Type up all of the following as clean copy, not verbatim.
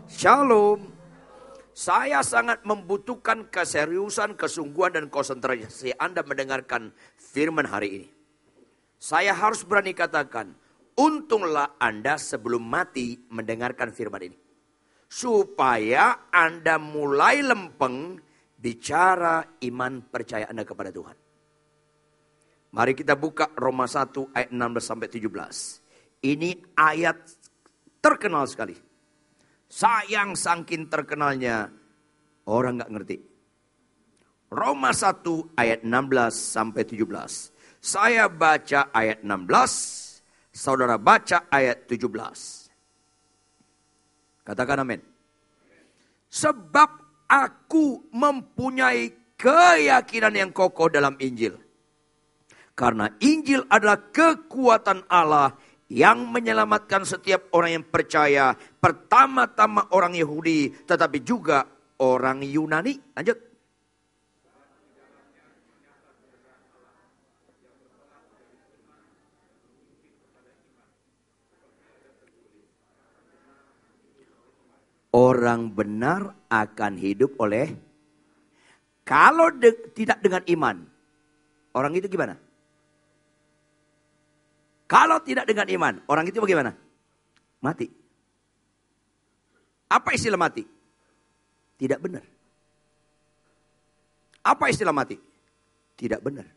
Shalom. Saya sangat membutuhkan keseriusan, kesungguhan, dan konsentrasi Anda mendengarkan firman hari ini. Saya harus berani katakan, untunglah Anda sebelum mati mendengarkan firman ini. Supaya Anda mulai lempeng bicara iman percaya Anda kepada Tuhan. Mari kita buka Roma 1 ayat 16-17. Ini ayat terkenal sekali. Sayang saking terkenalnya orang gak ngerti. Roma 1 ayat 16-17. Saya baca ayat 16, saudara baca ayat 17. Katakan amin. Sebab aku mempunyai keyakinan yang kokoh dalam Injil. Karena Injil adalah kekuatan Allah yang menyelamatkan setiap orang yang percaya. Pertama-tama orang Yahudi, tetapi juga orang Yunani. Lanjut. Orang benar akan hidup oleh, kalau tidak dengan iman, orang itu gimana? Kalau tidak dengan iman, orang itu bagaimana? Mati. Apa istilah mati? Tidak benar. Apa istilah mati? Tidak benar.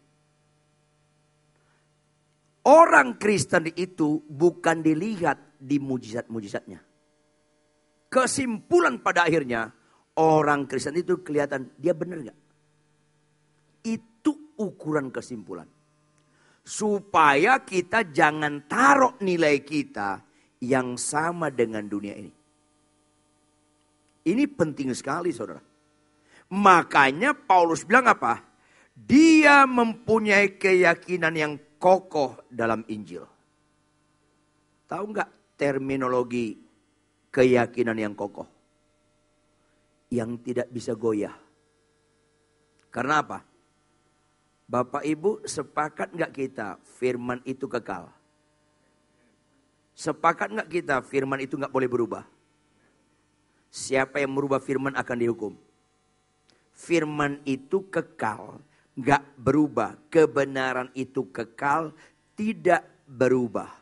Orang Kristen itu bukan dilihat di mujizat-mujizatnya. Kesimpulan pada akhirnya, orang Kristen itu kelihatan dia benar gak? Itu ukuran kesimpulan. Supaya kita jangan taruh nilai kita yang sama dengan dunia ini. Ini penting sekali saudara. Makanya Paulus bilang apa? Dia mempunyai keyakinan yang kokoh dalam Injil. Tahu nggak terminologi keyakinan yang kokoh? Yang tidak bisa goyah. Karena apa? Bapak Ibu sepakat nggak kita firman itu kekal? Sepakat nggak kita firman itu nggak boleh berubah? Siapa yang merubah firman akan dihukum. Firman itu kekal, nggak berubah. Kebenaran itu kekal, tidak berubah.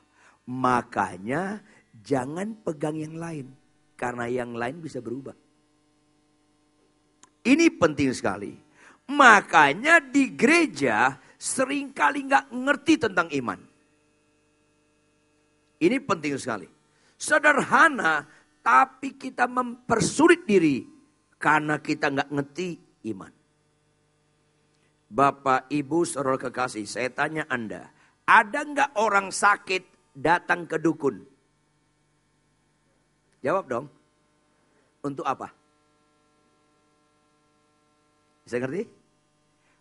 Makanya jangan pegang yang lain, karena yang lain bisa berubah. Ini penting sekali. Makanya di gereja seringkali nggak ngerti tentang iman. Ini penting sekali. Sederhana, tapi kita mempersulit diri karena kita nggak ngerti iman. Bapak, Ibu, saudara kekasih, saya tanya Anda, ada nggak orang sakit datang ke dukun? Jawab dong. Untuk apa? Bisa ngerti?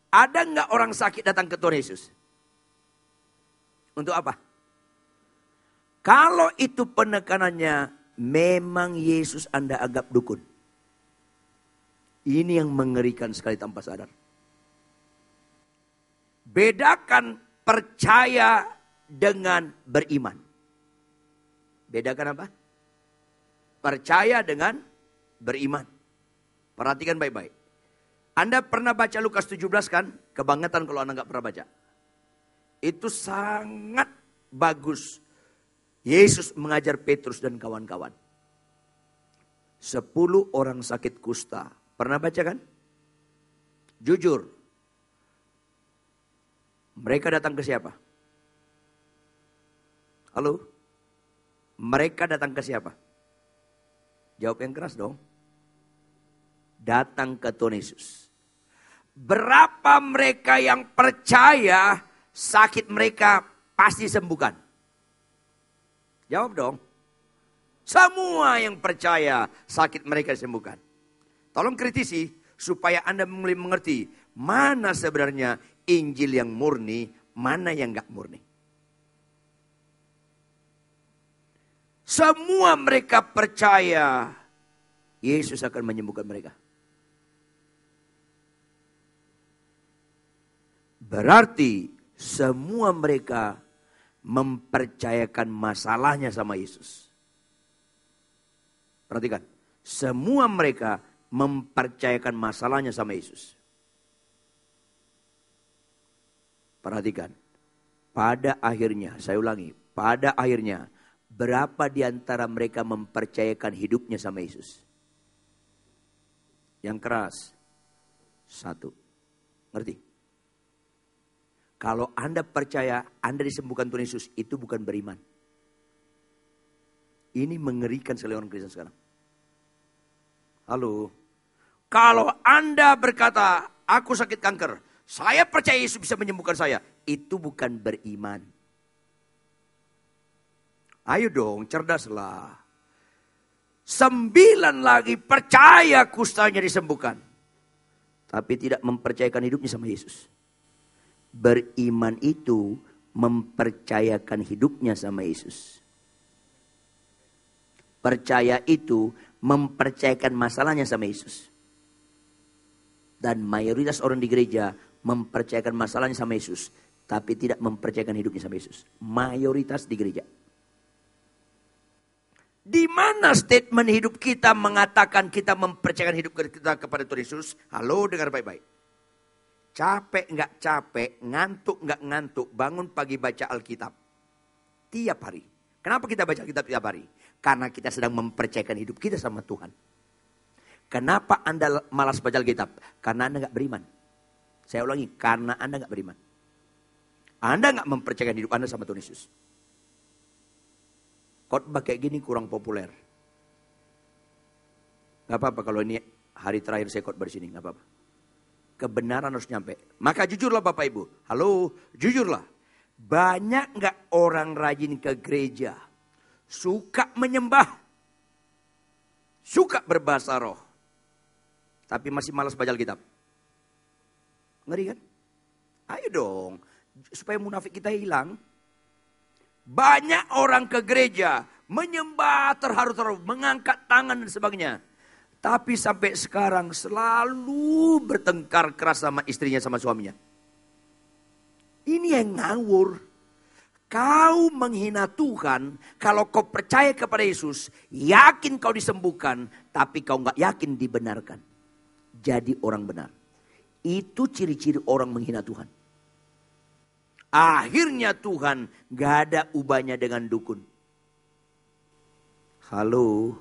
Ada nggak orang sakit datang ke Tuhan Yesus? Untuk apa? Kalau itu penekanannya, memang Yesus Anda anggap dukun. Ini yang mengerikan sekali tanpa sadar. Bedakan percaya dengan beriman. Bedakan apa? Percaya dengan beriman. Perhatikan baik-baik. Anda pernah baca Lukas 17 kan? Kebangetan kalau Anda nggak pernah baca. Itu sangat bagus. Yesus mengajar Petrus dan kawan-kawan. 10 orang sakit kusta. Pernah baca kan? Jujur. Mereka datang ke siapa? Halo? Mereka datang ke siapa? Jawab yang keras dong. Datang ke Tuhan Yesus. Berapa mereka yang percaya sakit mereka pasti sembuhkan? Jawab dong. Semua yang percaya sakit mereka disembuhkan. Tolong kritisi supaya Anda mulai mengerti mana sebenarnya Injil yang murni, mana yang gak murni. Semua mereka percaya Yesus akan menyembuhkan mereka. Berarti semua mereka mempercayakan masalahnya sama Yesus. Perhatikan. Semua mereka mempercayakan masalahnya sama Yesus. Perhatikan. Pada akhirnya, saya ulangi. Pada akhirnya, berapa di antara mereka mempercayakan hidupnya sama Yesus? Yang keras. 1. Ngerti? Kalau Anda percaya Anda disembuhkan Tuhan Yesus, itu bukan beriman. Ini mengerikan sekali orang Kristen sekarang. Halo. Kalau Anda berkata, aku sakit kanker, saya percaya Yesus bisa menyembuhkan saya. Itu bukan beriman. Ayo dong, cerdaslah. 9 lagi percaya kustanya disembuhkan. Tapi tidak mempercayakan hidupnya sama Yesus. Beriman itu mempercayakan hidupnya sama Yesus. Percaya itu mempercayakan masalahnya sama Yesus. Dan mayoritas orang di gereja mempercayakan masalahnya sama Yesus. Tapi tidak mempercayakan hidupnya sama Yesus. Mayoritas di gereja. Di mana statement hidup kita mengatakan kita mempercayakan hidup kita kepada Tuhan Yesus? Halo, dengar baik-baik. Capek nggak capek, ngantuk nggak ngantuk, bangun pagi baca Alkitab. Tiap hari. Kenapa kita baca Alkitab tiap hari? Karena kita sedang mempercayakan hidup kita sama Tuhan. Kenapa Anda malas baca Alkitab? Karena Anda nggak beriman. Saya ulangi, karena Anda nggak beriman. Anda nggak mempercayakan hidup Anda sama Tuhan Yesus. Khotbah kayak gini kurang populer. Gak apa-apa kalau ini hari terakhir saya khotbah di sini, gak apa-apa. Kebenaran harus nyampe. Maka jujurlah Bapak Ibu. Halo, jujurlah. Banyak gak orang rajin ke gereja? Suka menyembah. Suka berbahasa roh. Tapi masih malas baca Alkitab. Ngeri kan? Ayo dong. Supaya munafik kita hilang. Banyak orang ke gereja, menyembah terharu-haru, mengangkat tangan dan sebagainya. Tapi sampai sekarang selalu bertengkar keras sama istrinya, sama suaminya. Ini yang ngawur. Kau menghina Tuhan, kalau kau percaya kepada Yesus, yakin kau disembuhkan, tapi kau gak yakin dibenarkan. Jadi orang benar. Itu ciri-ciri orang menghina Tuhan. Akhirnya Tuhan gak ada ubahnya dengan dukun. Halo,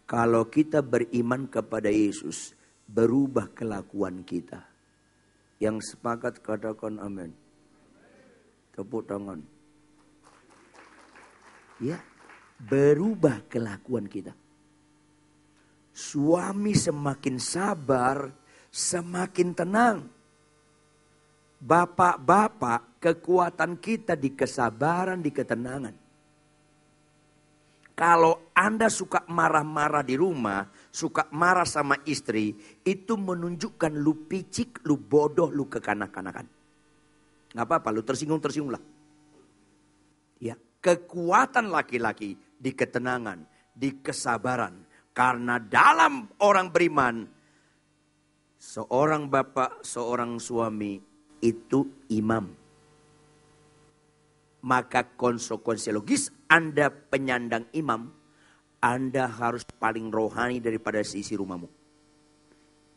kalau kita beriman kepada Yesus, berubah kelakuan kita. Yang sepakat katakan amin. Tepuk tangan. Ya, berubah kelakuan kita. Suami semakin sabar, semakin tenang. Bapak-bapak, kekuatan kita di kesabaran, di ketenangan. Kalau Anda suka marah-marah di rumah, suka marah sama istri, itu menunjukkan lu picik, lu bodoh, lu kekanak-kanakan. Gak apa-apa, lu tersinggung-tersinggung lah. Ya, kekuatan laki-laki di ketenangan, di kesabaran. Karena dalam orang beriman, seorang bapak, seorang suami, itu imam. Maka konsekuensi logis Anda penyandang imam, Anda harus paling rohani daripada seisi rumahmu.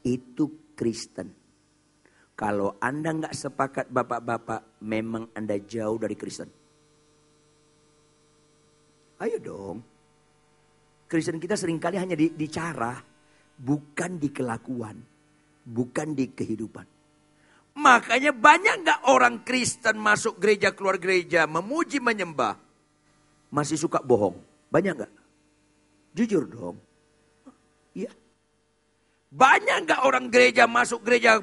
Itu Kristen. Kalau Anda nggak sepakat bapak-bapak, memang Anda jauh dari Kristen. Ayo dong. Kristen kita seringkali hanya di cara, bukan di kelakuan, bukan di kehidupan. Makanya banyak gak orang Kristen masuk gereja, keluar gereja, memuji, menyembah, masih suka bohong? Banyak gak? Jujur dong. Iya. Banyak gak orang gereja, masuk gereja,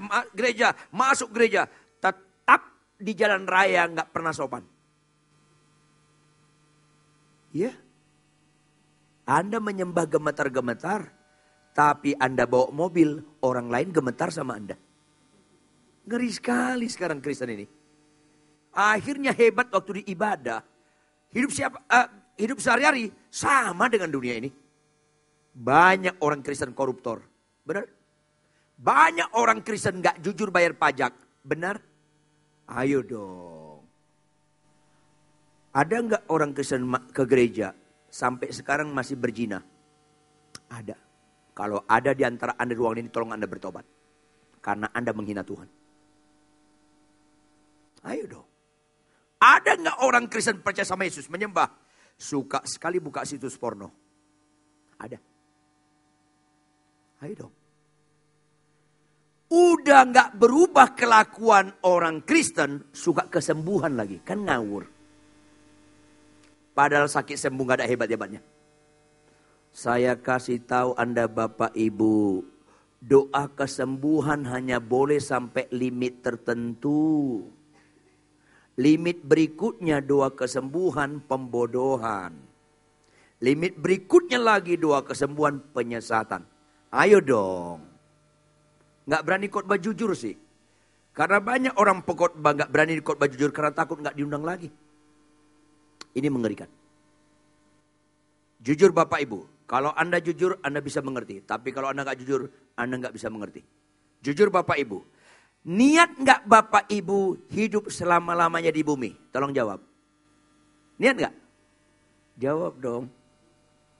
masuk gereja, tetap di jalan raya gak pernah sopan? Iya. Anda menyembah gemetar-gemetar, tapi Anda bawa mobil, orang lain gemetar sama Anda. Ngeri sekali sekarang Kristen ini. Akhirnya hebat waktu di ibadah. Hidup sehari-hari sama dengan dunia ini. Banyak orang Kristen koruptor. Benar? Banyak orang Kristen gak jujur bayar pajak. Benar? Ayo dong. Ada gak orang Kristen ke gereja sampai sekarang masih berzina? Ada. Kalau ada di antara Anda di ruangan ini, tolong Anda bertobat. Karena Anda menghina Tuhan. Ayo dong. Ada nggak orang Kristen percaya sama Yesus, menyembah, suka sekali buka situs porno? Ada. Ayo dong. Udah nggak berubah kelakuan orang Kristen, suka kesembuhan lagi. Kan ngawur. Padahal sakit sembuh gak ada hebat-hebatnya. Saya kasih tahu Anda Bapak Ibu, doa kesembuhan hanya boleh sampai limit tertentu. Limit berikutnya doa kesembuhan pembodohan. Limit berikutnya lagi doa kesembuhan penyesatan. Ayo dong. Gak berani khotbah jujur sih. Karena banyak orang pengkhotbah gak berani khotbah jujur karena takut gak diundang lagi. Ini mengerikan. Jujur Bapak Ibu. Kalau Anda jujur, Anda bisa mengerti. Tapi kalau Anda gak jujur, Anda gak bisa mengerti. Jujur Bapak Ibu. Niat gak Bapak Ibu hidup selama-lamanya di bumi? Tolong jawab. Niat gak? Jawab dong.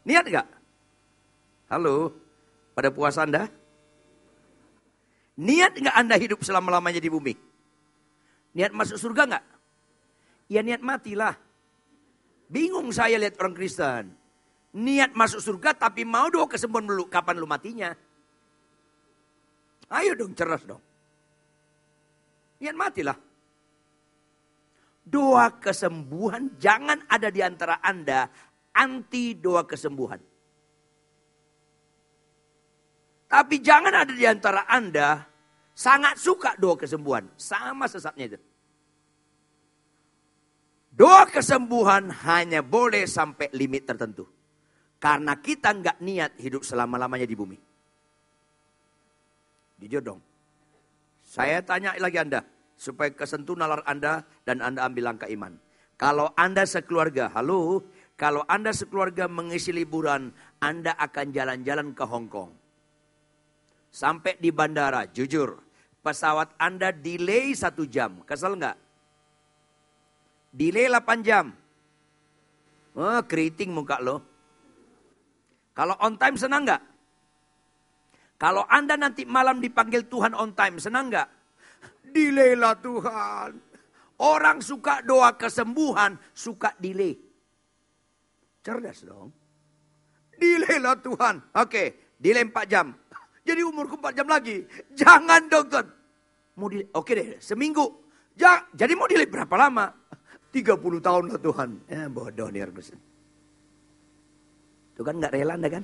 Niat gak? Halo? Pada puas Anda? Niat gak Anda hidup selama-lamanya di bumi? Niat masuk surga gak? Ya niat matilah. Bingung saya lihat orang Kristen. Niat masuk surga tapi mau doa kesembuhan dulu. Kapan lu matinya? Ayo dong, cerdas dong. Niat matilah. Doa kesembuhan jangan ada di antara Anda anti doa kesembuhan. Tapi jangan ada di antara Anda sangat suka doa kesembuhan. Sama sesatnya itu. Doa kesembuhan hanya boleh sampai limit tertentu. Karena kita nggak niat hidup selama-lamanya di bumi. Jujur dong. Saya tanya lagi Anda. Supaya kesentuh nalar Anda dan Anda ambil langkah iman. Kalau Anda sekeluarga, halo. Kalau Anda sekeluarga mengisi liburan, Anda akan jalan-jalan ke Hong Kong. Sampai di bandara, jujur. Pesawat Anda delay 1 jam. Kesel nggak? Delay 8 jam. Oh, keriting muka lo. Kalau on time senang nggak? Kalau Anda nanti malam dipanggil Tuhan on time, senang nggak? Delay lah Tuhan. Orang suka doa kesembuhan, suka delay. Cerdas dong. Delay lah Tuhan. Oke, delay 4 jam. Jadi umurku 4 jam lagi. Jangan dong Tuhan. Mau delay, oke deh, seminggu. Jadi mau delay berapa lama? 30 tahun lah Tuhan. Bodoh nih orang Kristen. Itu kan gak rela Anda kan?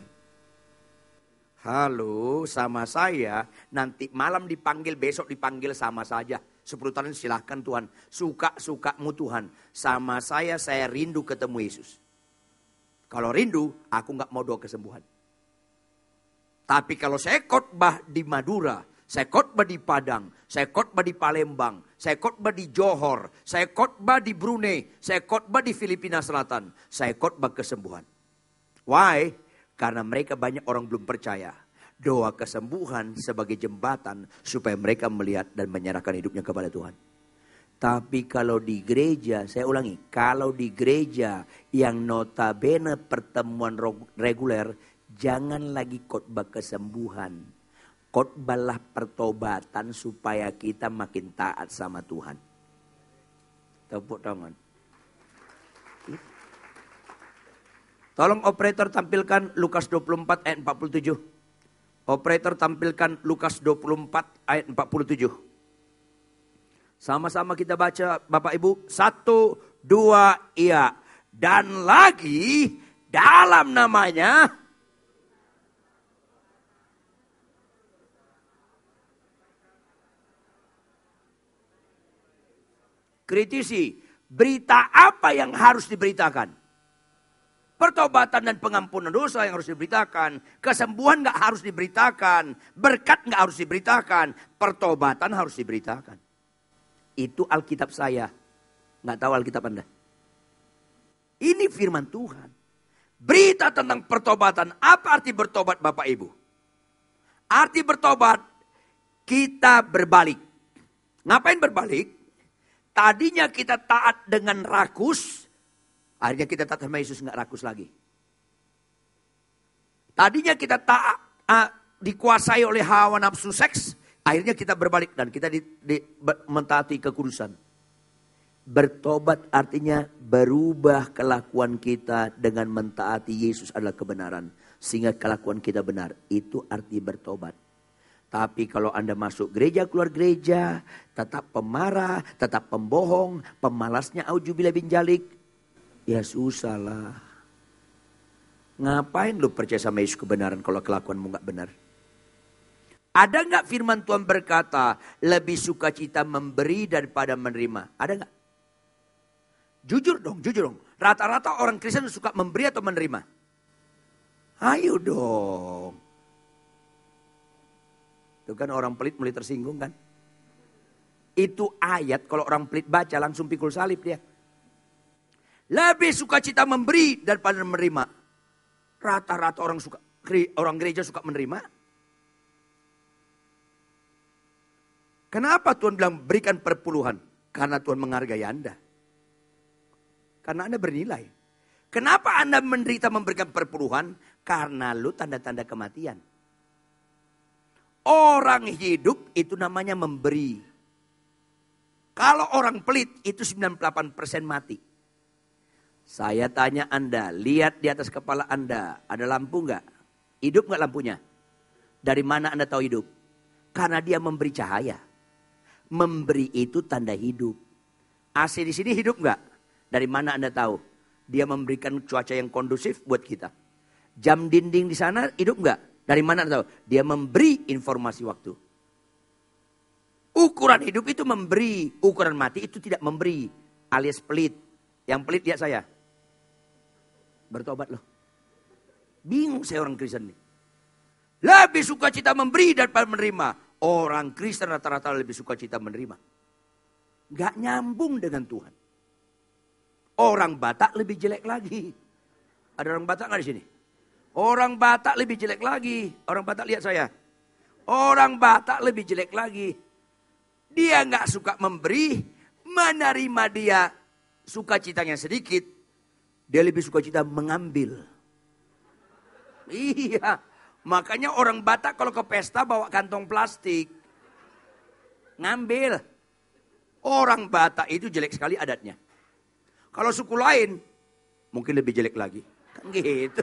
Halo, sama saya. Nanti malam dipanggil, besok dipanggil sama saja. 10 tahun silahkan Tuhan. Suka-sukamu Tuhan. Sama saya rindu ketemu Yesus. Kalau rindu, aku gak mau doa kesembuhan. Tapi kalau saya khotbah di Madura, saya khotbah di Padang, saya khotbah di Palembang, saya khotbah di Johor, saya khotbah di Brunei, saya khotbah di Filipina Selatan, saya khotbah kesembuhan. Why? Karena mereka banyak orang belum percaya. Doa kesembuhan sebagai jembatan supaya mereka melihat dan menyerahkan hidupnya kepada Tuhan. Tapi kalau di gereja, saya ulangi, kalau di gereja yang notabene pertemuan reguler, jangan lagi khotbah kesembuhan. Khotbahlah pertobatan supaya kita makin taat sama Tuhan. Tepuk tangan. Tolong operator tampilkan Lukas 24 ayat 47. Operator tampilkan Lukas 24 ayat 47. Sama-sama kita baca Bapak Ibu. 1, 2, iya. Dan lagi dalam namanya kritisi, berita apa yang harus diberitakan? Pertobatan dan pengampunan dosa yang harus diberitakan. Kesembuhan gak harus diberitakan. Berkat gak harus diberitakan. Pertobatan harus diberitakan. Itu Alkitab saya. Gak tahu Alkitab Anda. Ini firman Tuhan. Berita tentang pertobatan. Apa arti bertobat Bapak Ibu? Arti bertobat, kita berbalik. Ngapain berbalik? Tadinya kita taat dengan rakus. Akhirnya kita taat sama Yesus gak rakus lagi. Tadinya kita taat dikuasai oleh hawa nafsu seks, akhirnya kita berbalik dan kita mentaati kekudusan. Bertobat artinya berubah kelakuan kita dengan mentaati Yesus adalah kebenaran. Sehingga kelakuan kita benar. Itu arti bertobat. Tapi kalau Anda masuk gereja, keluar gereja, tetap pemarah, tetap pembohong, pemalasnya auzubillah bin jalik, ya susah lah. Ngapain lu percaya sama Yesus kebenaran kalau kelakuanmu gak benar? Ada gak firman Tuhan berkata, lebih sukacita memberi daripada menerima? Ada gak? Jujur dong. Rata-rata orang Kristen suka memberi atau menerima? Ayo dong. Itu kan orang pelit mulai tersinggung kan. Itu ayat kalau orang pelit baca langsung pikul salib dia. Lebih sukacita memberi daripada menerima. Rata-rata orang gereja suka menerima. Kenapa Tuhan bilang berikan perpuluhan? Karena Tuhan menghargai Anda. Karena Anda bernilai. Kenapa Anda menderita memberikan perpuluhan? Karena lu tanda-tanda kematian. Orang hidup itu namanya memberi. Kalau orang pelit itu 98% mati. Saya tanya Anda, lihat di atas kepala Anda, ada lampu enggak? Hidup enggak lampunya? Dari mana Anda tahu hidup? Karena dia memberi cahaya. Memberi itu tanda hidup. AC di sini hidup enggak? Dari mana Anda tahu? Dia memberikan cuaca yang kondusif buat kita. Jam dinding di sana hidup enggak? Dari mana Anda tahu? Dia memberi informasi waktu. Ukuran hidup itu memberi. Ukuran mati itu tidak memberi. Alias pelit. Yang pelit lihat saya. Bertobat loh. Bingung saya orang Kristen nih. Lebih suka cita memberi daripada menerima. Orang Kristen rata-rata lebih suka cita menerima. Gak nyambung dengan Tuhan. Orang Batak lebih jelek lagi. Ada orang Batak gak di sini? Orang Batak lebih jelek lagi. Orang Batak lihat saya. Orang Batak lebih jelek lagi. Dia gak suka memberi. Menerima dia sukacitanya sedikit. Dia lebih sukacita mengambil. Iya. Makanya orang Batak kalau ke pesta bawa kantong plastik. Ngambil. Orang Batak itu jelek sekali adatnya. Kalau suku lain mungkin lebih jelek lagi. Kan gitu.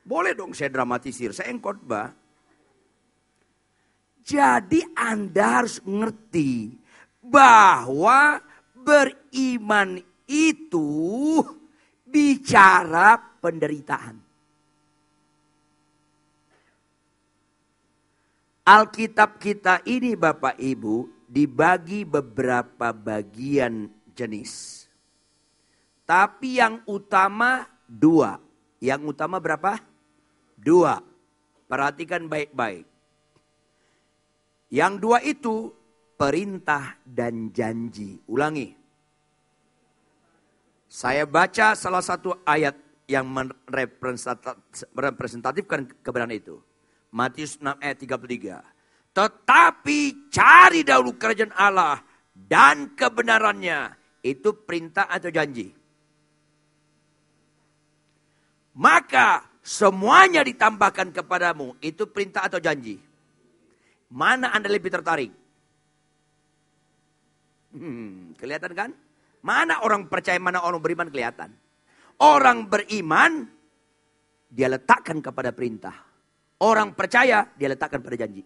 Boleh dong saya dramatisir. Saya yang khotbah. Jadi Anda harus ngerti bahwa beriman itu bicara penderitaan. Alkitab kita ini Bapak Ibu dibagi beberapa bagian jenis. Tapi yang utama 2. Yang utama berapa? 2. Perhatikan baik-baik. Yang 2 itu perintah dan janji. Ulangi. Saya baca salah satu ayat yang merepresentatifkan kebenaran itu. Matius 6 ayat 33. Tetapi cari dahulu kerajaan Allah dan kebenarannya. Itu perintah atau janji? Maka semuanya ditambahkan kepadamu. Itu perintah atau janji? Mana Anda lebih tertarik? Kelihatan kan? Mana orang percaya, mana orang beriman kelihatan. Orang beriman, dia letakkan kepada perintah. Orang percaya, dia letakkan pada janji.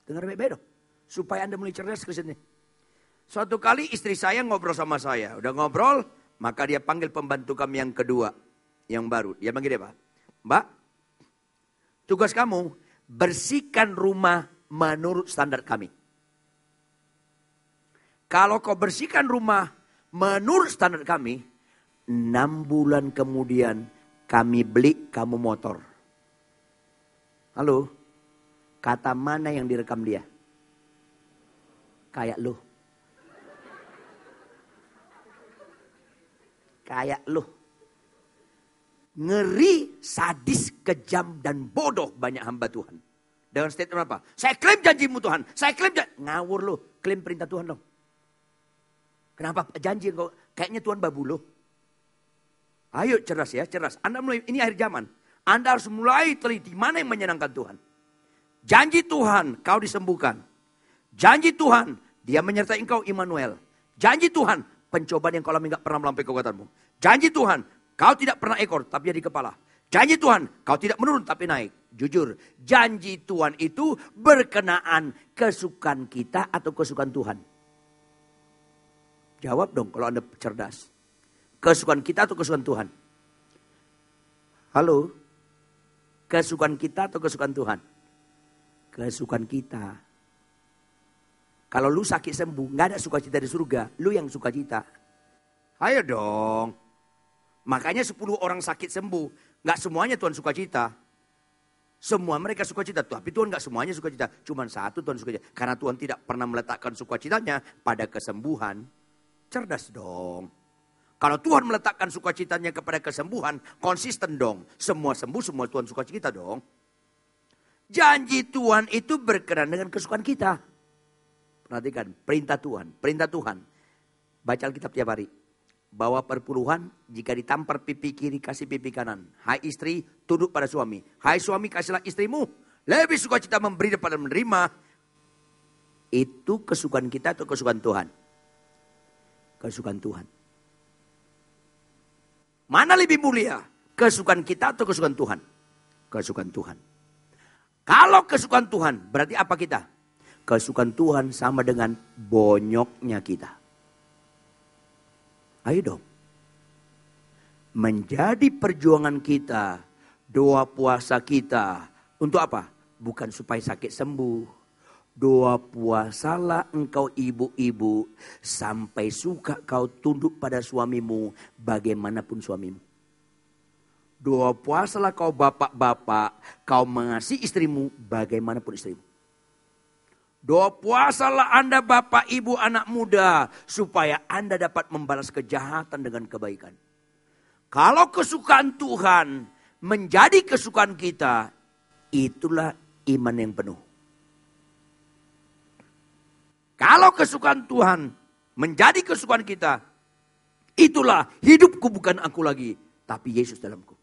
Dengar baik-baik dong. Supaya Anda mulai cerdas ke sini. Suatu kali istri saya ngobrol sama saya. Udah ngobrol, maka dia panggil pembantu kami yang kedua. Yang baru. Dia panggil dia, Pak. Mbak, tugas kamu bersihkan rumah menurut standar kami. Kalau kau bersihkan rumah menurut standar kami, 6 bulan kemudian kami beli kamu motor. Halo? Kata mana yang direkam dia? Kayak lu. Kayak lu. Ngeri, sadis, kejam, dan bodoh banyak hamba Tuhan. Dengan statement apa? Saya klaim janjimu Tuhan. Saya klaim janji. Ngawur lu. Klaim perintah Tuhan dong. Kenapa janji kok? Kayaknya Tuhan babu lu. Ayo cerdas ya, cerdas. Anda mulai, ini akhir zaman. Anda harus mulai teliti mana yang menyenangkan Tuhan. Janji Tuhan, kau disembuhkan. Janji Tuhan, Dia menyertai engkau, Immanuel. Janji Tuhan, pencobaan yang kau alami gak pernah melampaui kekuatanmu. Janji Tuhan, kau tidak pernah ekor, tapi jadi kepala. Janji Tuhan, kau tidak menurun, tapi naik. Jujur, janji Tuhan itu berkenaan kesukaan kita atau kesukaan Tuhan? Jawab dong kalau Anda cerdas. Kesukaan kita atau kesukaan Tuhan? Halo? Kesukaan kita atau kesukaan Tuhan? Kesukaan kita. Kalau lu sakit sembuh, gak ada sukacita di surga. Lu yang sukacita. Ayo dong. Makanya 10 orang sakit sembuh. Gak semuanya Tuhan sukacita. Semua mereka sukacita. Tapi Tuhan gak semuanya sukacita. Cuma satu Tuhan sukacita. Karena Tuhan tidak pernah meletakkan sukacitanya pada kesembuhan. Cerdas dong. Kalau Tuhan meletakkan sukacitanya kepada kesembuhan, konsisten dong. Semua sembuh, semua Tuhan sukacita dong. Janji Tuhan itu berkenan dengan kesukaan kita. Perhatikan, perintah Tuhan. Perintah Tuhan. Baca Alkitab tiap hari. Bawa perpuluhan, jika ditampar pipi kiri, kasih pipi kanan. Hai istri, tunduk pada suami. Hai suami, kasihlah istrimu. Lebih sukacita memberi daripada menerima. Itu kesukaan kita atau kesukaan Tuhan? Kesukaan Tuhan. Mana lebih mulia? Kesukaan kita atau kesukaan Tuhan? Kesukaan Tuhan. Kalau kesukaan Tuhan, berarti apa kita? Kesukaan Tuhan sama dengan bonyoknya kita. Ayo dong. Menjadi perjuangan kita, doa puasa kita. Untuk apa? Bukan supaya sakit sembuh. Doa puasalah engkau ibu-ibu sampai suka kau tunduk pada suamimu bagaimanapun suamimu. Doa puasalah kau bapak-bapak, kau mengasihi istrimu bagaimanapun istrimu. Doa puasalah Anda bapak, ibu, anak muda supaya Anda dapat membalas kejahatan dengan kebaikan. Kalau kesukaan Tuhan menjadi kesukaan kita, itulah iman yang penuh. Kalau kesukaan Tuhan menjadi kesukaan kita, itulah hidupku bukan aku lagi, tapi Yesus dalamku.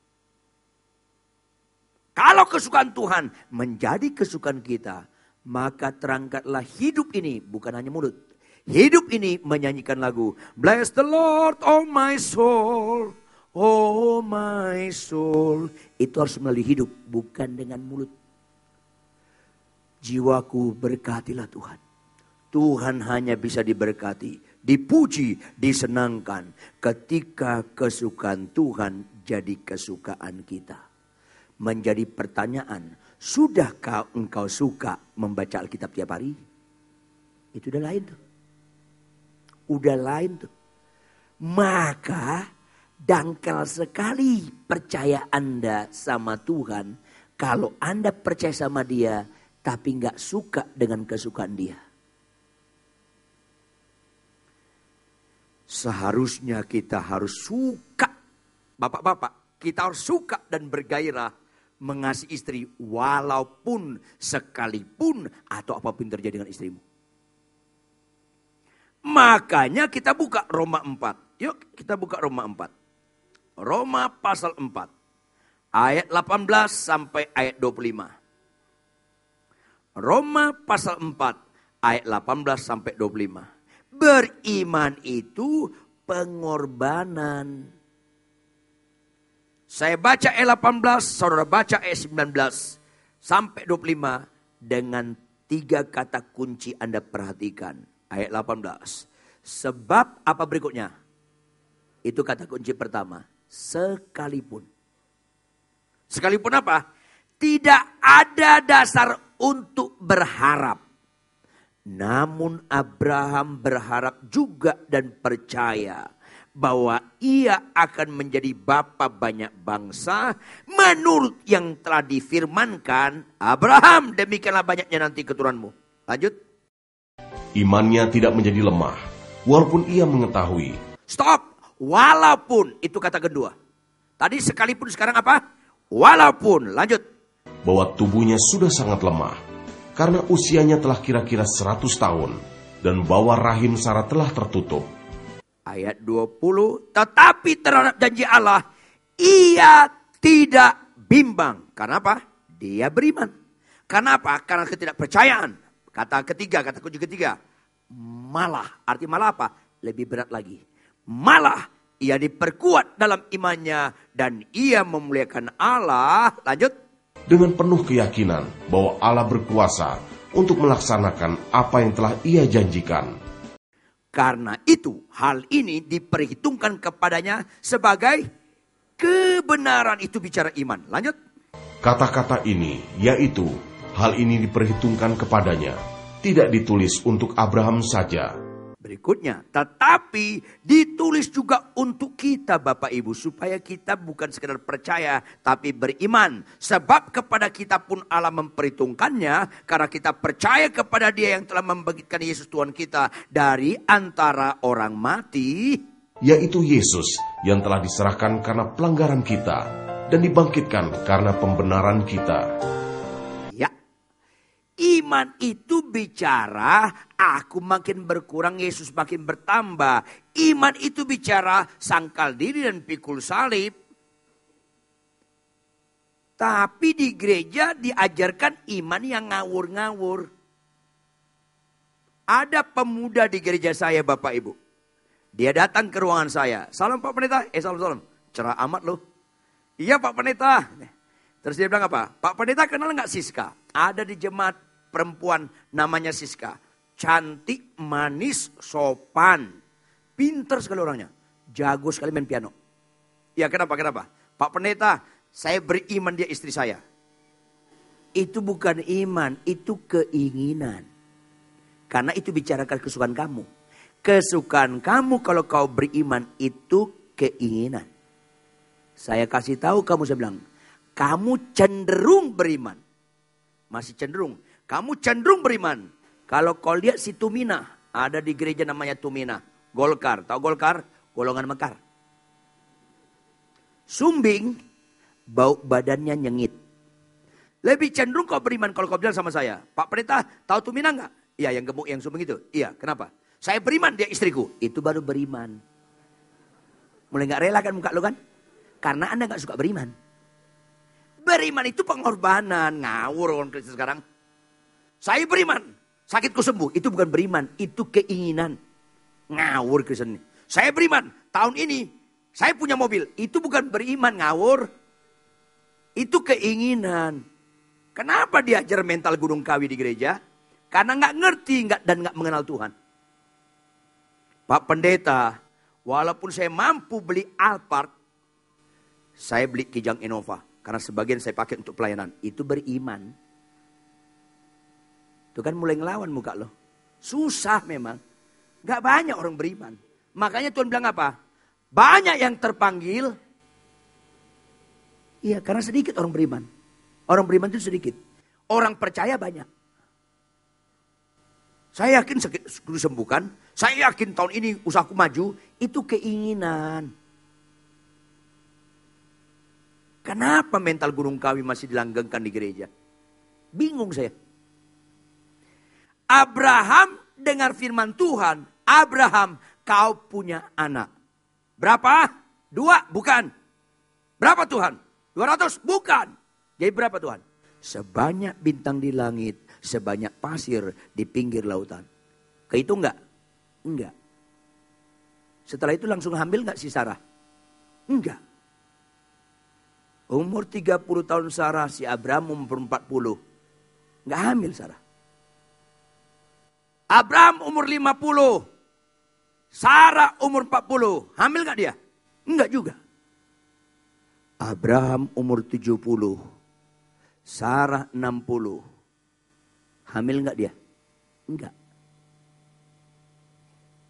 Kalau kesukaan Tuhan menjadi kesukaan kita, maka terangkatlah hidup ini bukan hanya mulut. Hidup ini menyanyikan lagu, Bless the Lord, oh my soul, oh my soul. Itu harus melalui hidup, bukan dengan mulut. Jiwaku berkatilah Tuhan. Tuhan hanya bisa diberkati, dipuji, disenangkan ketika kesukaan Tuhan jadi kesukaan kita. Menjadi pertanyaan, sudahkah engkau suka membaca Alkitab tiap hari? Itu udah lain tuh. Udah lain tuh. Maka dangkal sekali percaya Anda sama Tuhan kalau Anda percaya sama Dia tapi gak suka dengan kesukaan Dia. Seharusnya kita harus suka, bapak-bapak, kita harus suka dan bergairah mengasihi istri walaupun sekalipun atau apapun terjadi dengan istrimu. Makanya kita buka Roma 4. Yuk kita buka Roma 4. Roma pasal 4. Ayat 18 sampai ayat 25. Roma pasal 4 ayat 18 sampai 25. Beriman itu pengorbanan. Saya baca ayat 18, saudara baca ayat 19 sampai 25 dengan 3 kata kunci Anda perhatikan. Ayat 18. Sebab apa berikutnya? Itu kata kunci pertama. Sekalipun. Sekalipun apa? Tidak ada dasar untuk berharap. Namun Abraham berharap juga dan percaya bahwa ia akan menjadi bapa banyak bangsa menurut yang telah difirmankan, Abraham demikianlah banyaknya nanti keturunanmu. Lanjut. Imannya tidak menjadi lemah walaupun ia mengetahui. Stop. Walaupun, itu kata kedua. Tadi sekalipun, sekarang apa? Walaupun. Lanjut. Bahwa tubuhnya sudah sangat lemah karena usianya telah kira-kira 100 tahun dan bahwa rahim Sarah telah tertutup. Ayat 20, tetapi terhadap janji Allah, ia tidak bimbang. Karena apa? Dia beriman. Karena apa? Karena ketidakpercayaan. Kata kunci ketiga. Malah, arti malah apa? Lebih berat lagi. Malah ia diperkuat dalam imannya dan ia memuliakan Allah. Lanjut. Dengan penuh keyakinan bahwa Allah berkuasa untuk melaksanakan apa yang telah ia janjikan. Karena itu hal ini diperhitungkan kepadanya sebagai kebenaran. Itu bicara iman. Lanjut. Kata-kata ini, yaitu hal ini diperhitungkan kepadanya, tidak ditulis untuk Abraham saja. Berikutnya, tetapi ditulis juga untuk kita Bapak Ibu. Supaya kita bukan sekedar percaya, tapi beriman. Sebab kepada kita pun Allah memperhitungkannya. Karena kita percaya kepada Dia yang telah membangkitkan Yesus Tuhan kita dari antara orang mati. Yaitu Yesus yang telah diserahkan karena pelanggaran kita dan dibangkitkan karena pembenaran kita. Ya, iman itu bicara aku makin berkurang, Yesus makin bertambah. Iman itu bicara sangkal diri dan pikul salib. Tapi di gereja diajarkan iman yang ngawur-ngawur. Ada pemuda di gereja saya Bapak Ibu. Dia datang ke ruangan saya. Salam Pak Pendeta. Salam. Cerah amat loh. Iya Pak Pendeta. Terus dia bilang apa? Pak Pendeta kenal nggak Siska? Ada di jemaat perempuan namanya Siska. Cantik, manis, sopan. Pinter sekali orangnya. Jago sekali main piano. Ya kenapa? Pak Pendeta, saya beriman dia istri saya. Itu bukan iman, itu keinginan. Karena itu bicarakan kesukaan kamu. Kesukaan kamu kalau kau beriman itu keinginan. Saya kasih tahu kamu, saya bilang, kamu cenderung beriman. Masih cenderung. Kamu cenderung beriman. Kalau kau lihat si Tumina, ada di gereja namanya Tumina. Golkar, tahu Golkar? Golongan mekar. Sumbing, bau badannya nyengit. Lebih cenderung kau beriman kalau kau bilang sama saya, Pak Pendeta, tahu Tumina enggak? Iya, yang gemuk, yang sumbing itu. Iya, kenapa? Saya beriman, dia istriku. Itu baru beriman. Mulai gak rela kan muka lo kan? Karena Anda gak suka beriman. Beriman itu pengorbanan. Ngawur orang Kristen sekarang. Saya beriman, sakitku sembuh. Itu bukan beriman, itu keinginan. Ngawur Kristen. Saya beriman, tahun ini saya punya mobil. Itu bukan beriman, ngawur. Itu keinginan. Kenapa diajar mental gunung kawi di gereja? Karena gak ngerti dan gak mengenal Tuhan. Pak Pendeta, walaupun saya mampu beli Alphard, saya beli Kijang Innova. Karena sebagian saya pakai untuk pelayanan. Itu beriman. Itu kan mulai ngelawan muka lo. Susah memang. Gak banyak orang beriman. Makanya Tuhan bilang apa? Banyak yang terpanggil. Iya, karena sedikit orang beriman. Orang beriman itu sedikit. Orang percaya banyak. Saya yakin disembuhkan. Saya yakin tahun ini usahaku maju. Itu keinginan. Kenapa mental gunung kawi masih dilanggengkan di gereja? Bingung saya. Abraham dengar firman Tuhan. Abraham, kau punya anak. Berapa? 2? Bukan. Berapa Tuhan? 200? Bukan. Jadi berapa Tuhan? Sebanyak bintang di langit. Sebanyak pasir di pinggir lautan. Kehitung enggak? Enggak. Setelah itu langsung hamil enggak si Sarah? Enggak. Umur 30 tahun Sarah, si Abraham umur 40. Enggak hamil Sarah. Abraham umur 50. Sarah umur 40. Hamil enggak dia? Enggak juga. Abraham umur 70. Sarah 60. Hamil enggak dia? Enggak.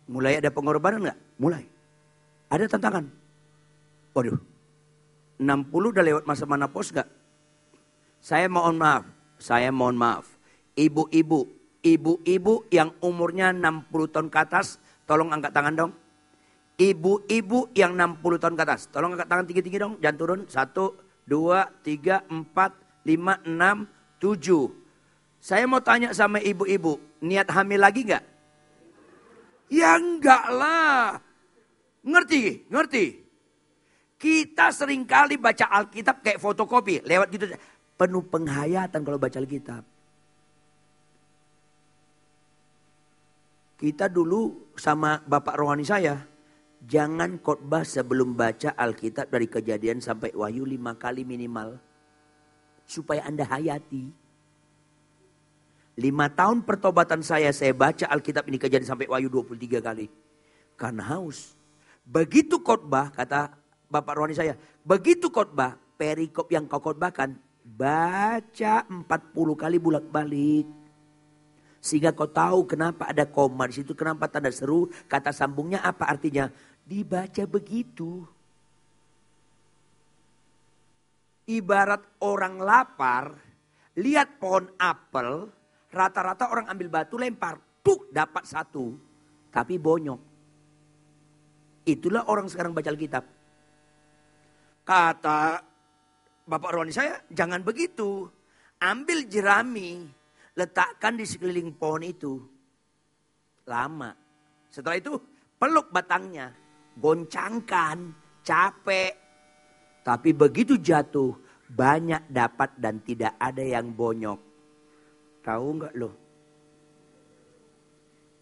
Mulai ada pengorbanan enggak? Mulai. Ada tantangan. Waduh. 60 udah lewat masa menopause enggak? Saya mohon maaf. Ibu-ibu yang umurnya 60 tahun ke atas, tolong angkat tangan dong. Ibu-ibu yang 60 tahun ke atas, tolong angkat tangan tinggi-tinggi dong. Jangan turun. 1, 2, 3, 4, 5, 6, 7. Saya mau tanya sama ibu-ibu, niat hamil lagi enggak? Ya enggak lah. Ngerti? Kita seringkali baca Alkitab kayak fotokopi. Lewat gitu. Penuh penghayatan kalau baca Alkitab. Kita dulu sama bapak rohani saya. Jangan khotbah sebelum baca Alkitab dari Kejadian sampai Wahyu 5 kali minimal. Supaya Anda hayati. 5 tahun pertobatan saya baca Alkitab ini Kejadian sampai Wahyu 23 kali. Karena haus. Begitu khotbah, kata bapak rohani saya, begitu khotbah, perikop yang kau khotbahkan, baca 40 kali bolak-balik. Sehingga kau tahu kenapa ada koma di situ, kenapa tanda seru, kata sambungnya apa artinya. Dibaca begitu. Ibarat orang lapar, lihat pohon apel, rata-rata orang ambil batu lempar, dapat satu, tapi bonyok. Itulah orang sekarang baca Alkitab. Kata bapak rohani saya, jangan begitu. Ambil jerami, letakkan di sekeliling pohon itu. Lama. Setelah itu peluk batangnya, goncangkan, capek. Tapi begitu jatuh, banyak dapat dan tidak ada yang bonyok. Tahu nggak lo?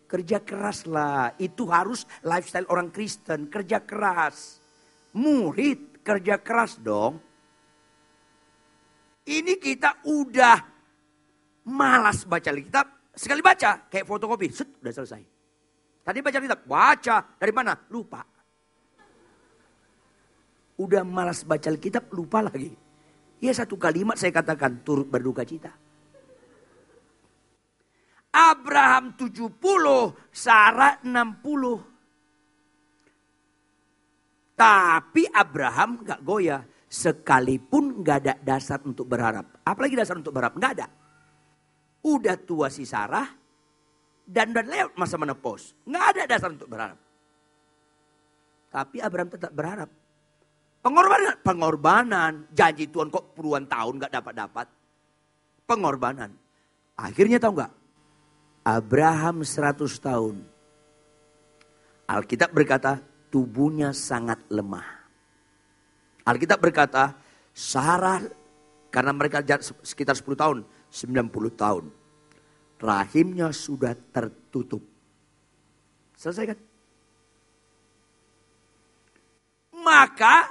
Kerja keras lah, itu harus lifestyle orang Kristen, kerja keras. Murid, kerja keras dong. Ini kita udah malas baca Alkitab, sekali baca kayak fotokopi, udah selesai. Tadi baca Alkitab, baca dari mana? Lupa. Udah malas baca Alkitab, lupa lagi. Ya satu kalimat saya katakan, turut berduka cita. Abraham 70, Sarah 60. Tapi Abraham gak goyah. Sekalipun gak ada dasar untuk berharap. Apalagi dasar untuk berharap, gak ada. Udah tua si Sarah. Dan udah lewat masa menopause. Gak ada dasar untuk berharap. Tapi Abraham tetap berharap. Pengorbanan. Janji Tuhan kok puluhan tahun gak dapat-dapat. Pengorbanan. Akhirnya tahu gak? Abraham 100 tahun. Alkitab berkata tubuhnya sangat lemah. Alkitab berkata Sarah karena mereka sekitar 10 tahun, 90 tahun. Rahimnya sudah tertutup. Selesai kan? Maka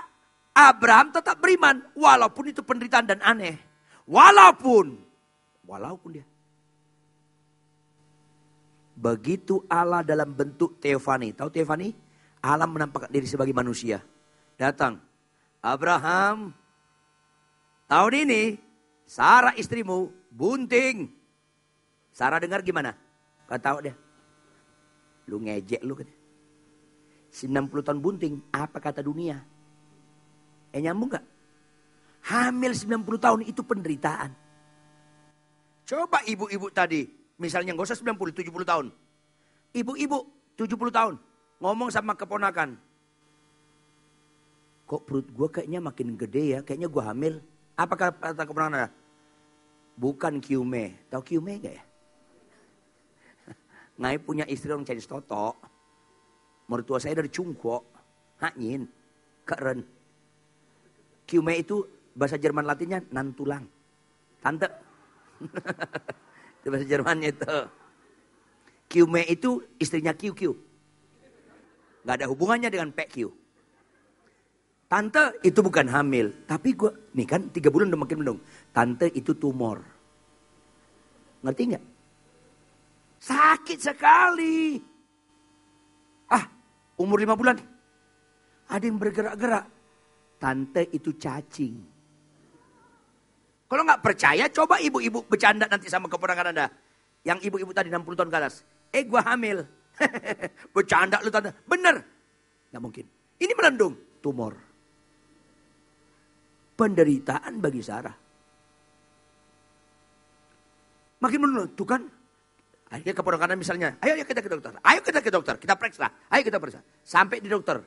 Abraham tetap beriman walaupun itu penderitaan dan aneh. Walaupun dia. Begitu Allah dalam bentuk teofani. Tahu teofani? Allah menampakkan diri sebagai manusia. Datang. Abraham. Tahun ini. Sarah istrimu. Bunting. Sarah dengar gimana? Kau tahu dia. Lu ngejek lu kan. 90 tahun bunting. Apa kata dunia? Nyambung gak? Hamil 90 tahun itu penderitaan. Coba ibu-ibu tadi. Misalnya gak usah 90, 70 tahun. Ibu-ibu 70 tahun. Ngomong sama keponakan. Kok perut gue kayaknya makin gede ya. Kayaknya gue hamil. Apa kata keponakan? Bukan kiume. Tahu kiume gak ya? Ngai punya istri orang Chinese Toto. Mertua saya dari Cungko. Haknyin. Keren. Kiume itu bahasa Jerman Latinnya nantulang. Tante. Itu bahasa Jermannya itu. Kiume itu istrinya Kiu. Gak ada hubungannya dengan PQ. Tante itu bukan hamil. Tapi gue, nih kan 3 bulan udah makin mendung. Tante itu tumor. Ngerti gak? Sakit sekali. Umur 5 bulan. Ada yang bergerak-gerak. Tante itu cacing. Kalau nggak percaya, coba ibu-ibu bercanda nanti sama keponakan Anda. Yang ibu-ibu tadi 60 tahun ke atas. Gue hamil. Bercanda lu tante. Bener. Nggak mungkin. Ini melendung. Tumor. Penderitaan bagi Sarah. Makin melendung. Tuh kan. Akhirnya keponakan misalnya. Ayo kita ke dokter. Ayo kita ke dokter. Kita periksa. Ayo kita periksa. Sampai di dokter.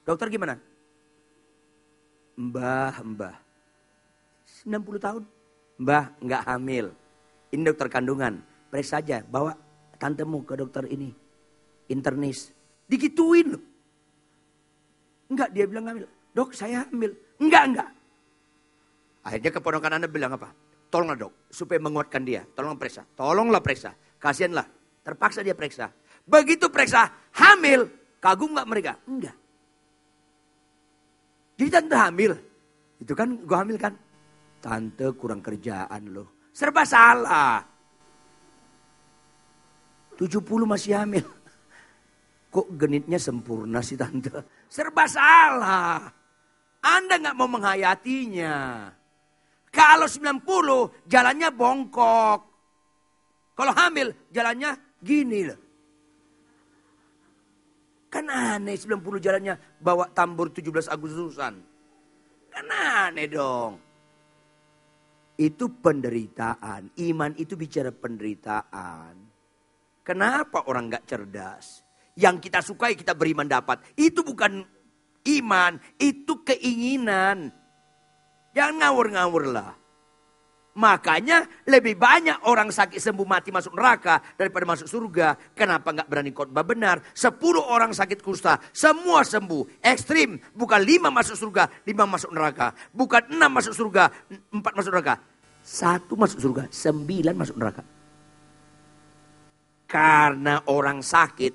Dokter gimana? Mbah. 90 tahun. Mbah nggak hamil. Ini dokter kandungan. Periksa saja. Bawa tantemu ke dokter ini. Internis. Digituin loh. Enggak, dia bilang hamil. Dok saya hamil. Enggak. Akhirnya keponakan Anda bilang apa? Tolonglah dok, supaya menguatkan dia. Tolonglah periksa. Kasianlah, terpaksa dia periksa. Begitu periksa, hamil. Kagum gak mereka? Enggak. Jadi tante hamil. Itu kan gue hamil kan? Tante kurang kerjaan loh. Serba salah. 70 masih hamil. Kok genitnya sempurna sih tante? Serba salah. Anda gak mau menghayatinya. Kalau 90 jalannya bongkok. Kalau hamil jalannya gini loh. Kan aneh 90 jalannya bawa tambur 17 Agustusan. Kan aneh dong. Itu penderitaan. Iman itu bicara penderitaan. Kenapa orang gak cerdas? Yang kita sukai kita beriman dapat. Itu bukan iman, itu keinginan. Jangan ngawur-ngawur lah. Makanya lebih banyak orang sakit sembuh mati masuk neraka daripada masuk surga. Kenapa gak berani khotbah benar? 10 orang sakit kusta, semua sembuh. Ekstrim, bukan 5 masuk surga, 5 masuk neraka. Bukan 6 masuk surga, 4 masuk neraka. 1 masuk surga, 9 masuk neraka. Karena orang sakit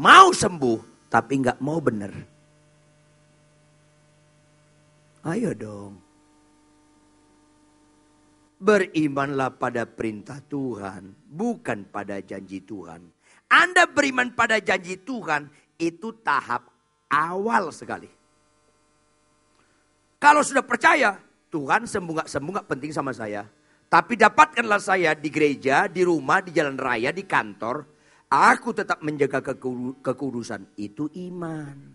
mau sembuh, tapi gak mau benar. Ayo dong. Berimanlah pada perintah Tuhan, bukan pada janji Tuhan. Anda beriman pada janji Tuhan, itu tahap awal sekali. Kalau sudah percaya, Tuhan sembuh gak penting sama saya. Tapi dapatkanlah saya di gereja, di rumah, di jalan raya, di kantor. Aku tetap menjaga kekudusan. Itu iman.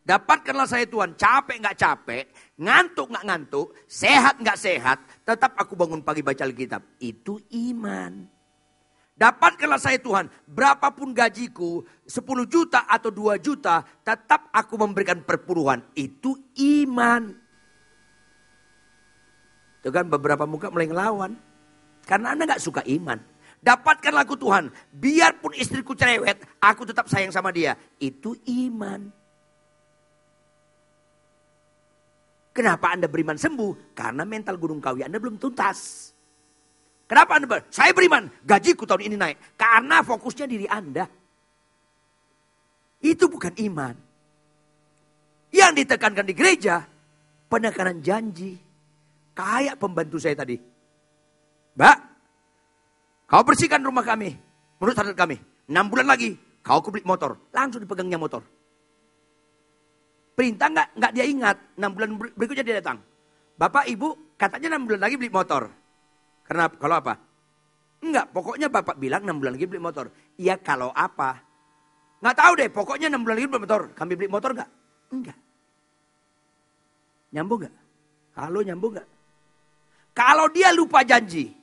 Dapatkanlah saya Tuhan, capek gak capek, ngantuk gak ngantuk, sehat gak sehat, tetap aku bangun pagi baca Alkitab. Itu iman. Dapatkanlah saya Tuhan, berapapun gajiku, 10 juta atau 2 juta, tetap aku memberikan perpuluhan. Itu iman. Itu kan beberapa muka mulai ngelawan. Karena Anda gak suka iman. Dapatkanlah aku Tuhan, biarpun istriku cerewet, aku tetap sayang sama dia. Itu iman. Kenapa Anda beriman sembuh? Karena mental gunung kawi Anda belum tuntas. Kenapa Anda saya beriman, gajiku tahun ini naik. Karena fokusnya diri Anda. Itu bukan iman. Yang ditekankan di gereja, penekanan janji. Kayak pembantu saya tadi. Mbak, kau bersihkan rumah kami. Menurut standar kami. 6 bulan lagi, kau beli motor. Langsung dipegangnya motor. Perintah nggak dia ingat. 6 bulan berikutnya dia datang. Bapak ibu katanya 6 bulan lagi beli motor. Karena kalau apa? Enggak, pokoknya bapak bilang 6 bulan lagi beli motor. Iya kalau apa? Nggak tahu deh, pokoknya 6 bulan lagi beli motor. Kami beli motor nggak? Enggak. Nyambung nggak? Halo, nyambung nggak? Kalau dia lupa janji.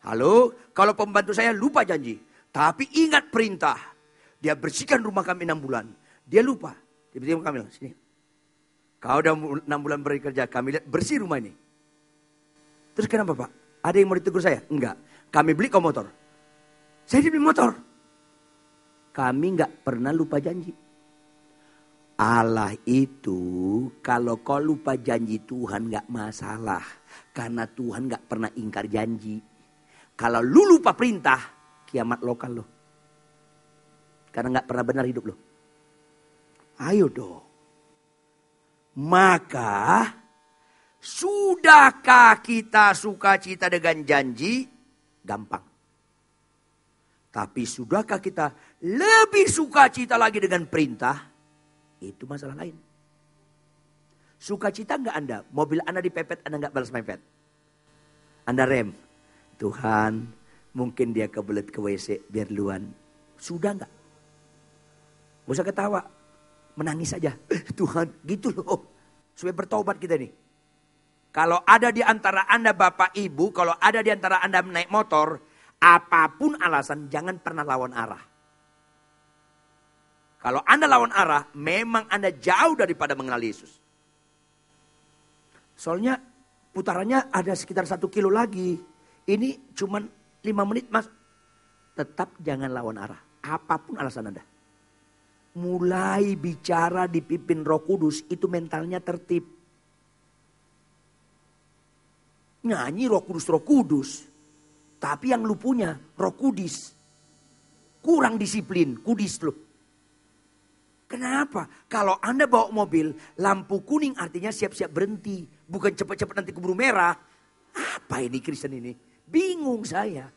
Halo, kalau pembantu saya lupa janji. Tapi ingat perintah. Dia bersihkan rumah kami 6 bulan. Dia lupa. Tiba-tiba kami bilang, sini. Kau udah 6 bulan bekerja, kami lihat bersih rumah ini. Terus kenapa Pak? Ada yang mau ditegur saya? Enggak. Kami beli kau motor. Saya dibeli motor. Kami enggak pernah lupa janji. Allah itu kalau kau lupa janji Tuhan enggak masalah. Karena Tuhan enggak pernah ingkar janji. Kalau lu lupa perintah, kiamat lokal lo. Karena enggak pernah benar hidup lo. Ayo dong. Maka sudahkah kita sukacita dengan janji? Gampang. Tapi sudahkah kita lebih sukacita lagi dengan perintah? Itu masalah lain. Sukacita enggak Anda? Mobil Anda dipepet, Anda enggak balas mepet. Anda rem. Tuhan, mungkin dia kebelet ke WC biar duluan. Sudah enggak? Gak usah ketawa. Menangis saja. Tuhan, gitu loh. Supaya bertobat kita nih. Kalau ada di antara Anda Bapak Ibu, kalau ada di antara Anda naik motor, apapun alasan jangan pernah lawan arah. Kalau Anda lawan arah, memang Anda jauh daripada mengenal Yesus. Soalnya putarannya ada sekitar 1 kilo lagi. Ini cuma 5 menit mas. Tetap jangan lawan arah. Apapun alasan Anda. mulai bicara dipimpin Roh Kudus, itu mentalnya tertib. Nyanyi Roh Kudus, Roh Kudus. Tapi yang lu punya Roh Kudis. Kurang disiplin, kudis lu. Kenapa? Kalau Anda bawa mobil, lampu kuning artinya siap-siap berhenti. Bukan cepat-cepat nanti keburu merah. Apa ini Kristen ini? Bingung saya.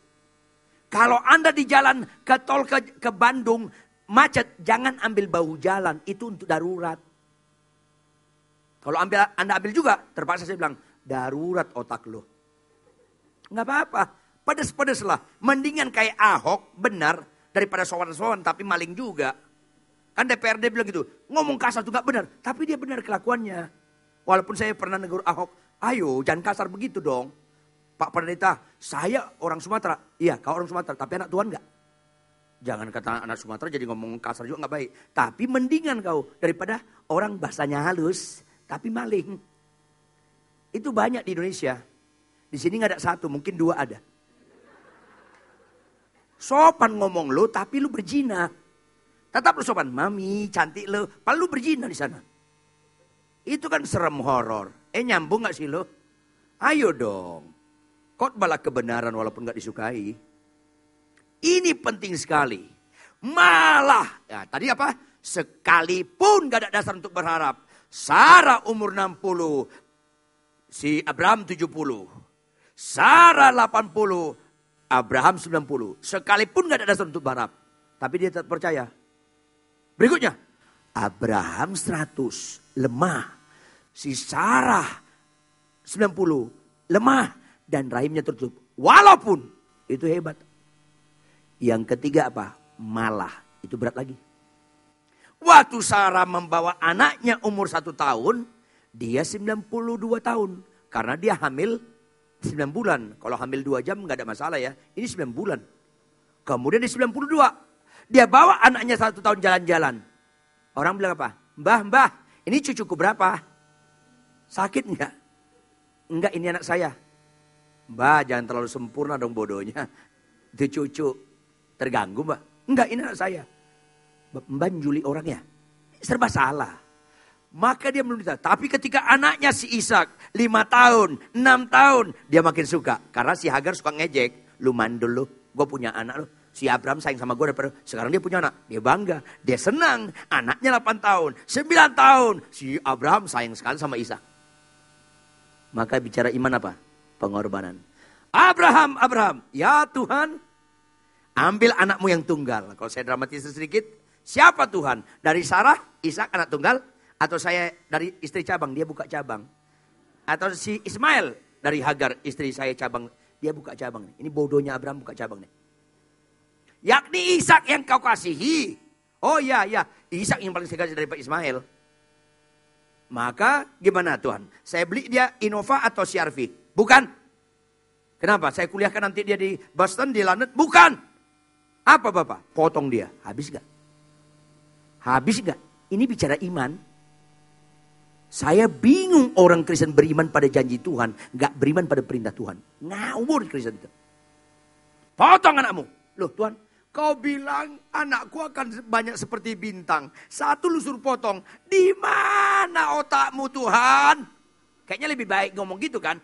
Kalau Anda di jalan ke tol ke Bandung, macet, jangan ambil bahu jalan. Itu untuk darurat. Kalau Anda ambil juga, terpaksa saya bilang, darurat otak lo. Nggak apa-apa. Pedes-pedes lah. Mendingan kayak Ahok, benar. Daripada sowan-sowan tapi maling juga. Kan DPRD bilang gitu. Ngomong kasar itu nggak benar. Tapi dia benar kelakuannya. Walaupun saya pernah negur Ahok. Ayo jangan kasar begitu dong. Pak Pendeta, saya orang Sumatera. Iya kau orang Sumatera. Tapi anak Tuhan nggak? Jangan kata anak Sumatera jadi ngomong kasar juga nggak baik. Tapi mendingan kau daripada orang bahasanya halus. Tapi maling. Itu banyak di Indonesia. Di sini nggak ada satu, mungkin dua ada. Sopan ngomong lo, tapi lu berzina. Tetap lu sopan, mami cantik lo, padahal lu berzina di sana. Itu kan serem horor. Nyambung nggak sih lo? Ayo dong. Khotbahlah kebenaran walaupun nggak disukai. Ini penting sekali. Malah, ya tadi apa? Sekalipun gak ada dasar untuk berharap. Sarah umur 60, si Abraham 70. Sarah 80, Abraham 90. Sekalipun gak ada dasar untuk berharap. Tapi dia tetap percaya. Berikutnya. Abraham 100. Lemah. Si Sarah 90. Lemah. Dan rahimnya tertutup. Walaupun. Itu hebat. Yang ketiga apa? Malah. Itu berat lagi. Waktu Sarah membawa anaknya umur 1 tahun. Dia 92 tahun. Karena dia hamil 9 bulan. Kalau hamil 2 jam gak ada masalah ya. Ini 9 bulan. Kemudian di 92. Dia bawa anaknya 1 tahun jalan-jalan. Orang bilang apa? Mbah, ini cucuku berapa? Sakit enggak? Enggak, ini anak saya. Mbah, jangan terlalu sempurna dong bodohnya. Itu cucu. Terganggu mbak? Enggak, ini anak saya. Mbah juli orangnya. Serba salah. Maka dia meminta. Tapi ketika anaknya si Ishak 5 tahun, 6 tahun. Dia makin suka. Karena si Hagar suka ngejek. Lu mandul lu. Gue punya anak lu. Si Abraham sayang sama gue daripada. Sekarang dia punya anak. Dia bangga. Dia senang. Anaknya 8 tahun. 9 tahun. Si Abraham sayang sekali sama Ishak. Maka bicara iman apa? Pengorbanan. Abraham. Ya Tuhan. Ambil anakmu yang tunggal. Kalau saya dramatis sedikit. Siapa Tuhan? Dari Sarah, Ishak anak tunggal. Atau saya dari istri cabang, dia buka cabang. Atau si Ismail dari Hagar, istri saya cabang. Dia buka cabang. Ini bodohnya Abraham buka cabang nih. Yakni Ishak yang kau kasihi. Oh ya, Ishak yang paling saya kasih daripada Ismail. Maka gimana Tuhan? Saya beli dia Innova atau CR-V? Bukan. Kenapa? Saya kuliahkan nanti dia di Boston, di London? Bukan. Apa Bapak? Potong dia. Habis gak? Habis gak? Ini bicara iman. Saya bingung orang Kristen beriman pada janji Tuhan. Gak beriman pada perintah Tuhan. Ngawur Kristen itu. Potong anakmu. Loh Tuhan, kau bilang anakku akan banyak seperti bintang. Satu lu suruh potong. Di mana otakmu Tuhan? Kayaknya lebih baik ngomong gitu kan.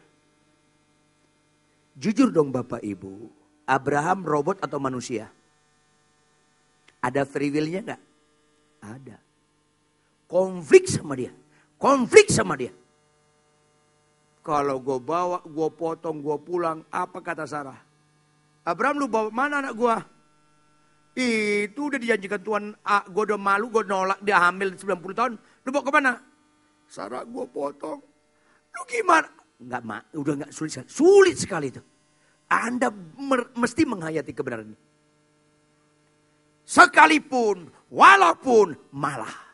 Jujur dong Bapak Ibu. Abraham robot atau manusia? Ada free will-nya gak? Ada. Konflik sama dia. Kalau gue bawa, gue potong, gue pulang. Apa kata Sarah? Abraham lu bawa mana anak gue? Itu udah dijanjikan Tuhan. Gue udah malu, gue nolak. Dia hamil 90 tahun. Lu bawa kemana? Sarah gue potong. Lu gimana? Udah gak sulit sekali. Sulit sekali itu. Anda mesti menghayati kebenaran ini. Sekalipun, walaupun, malah.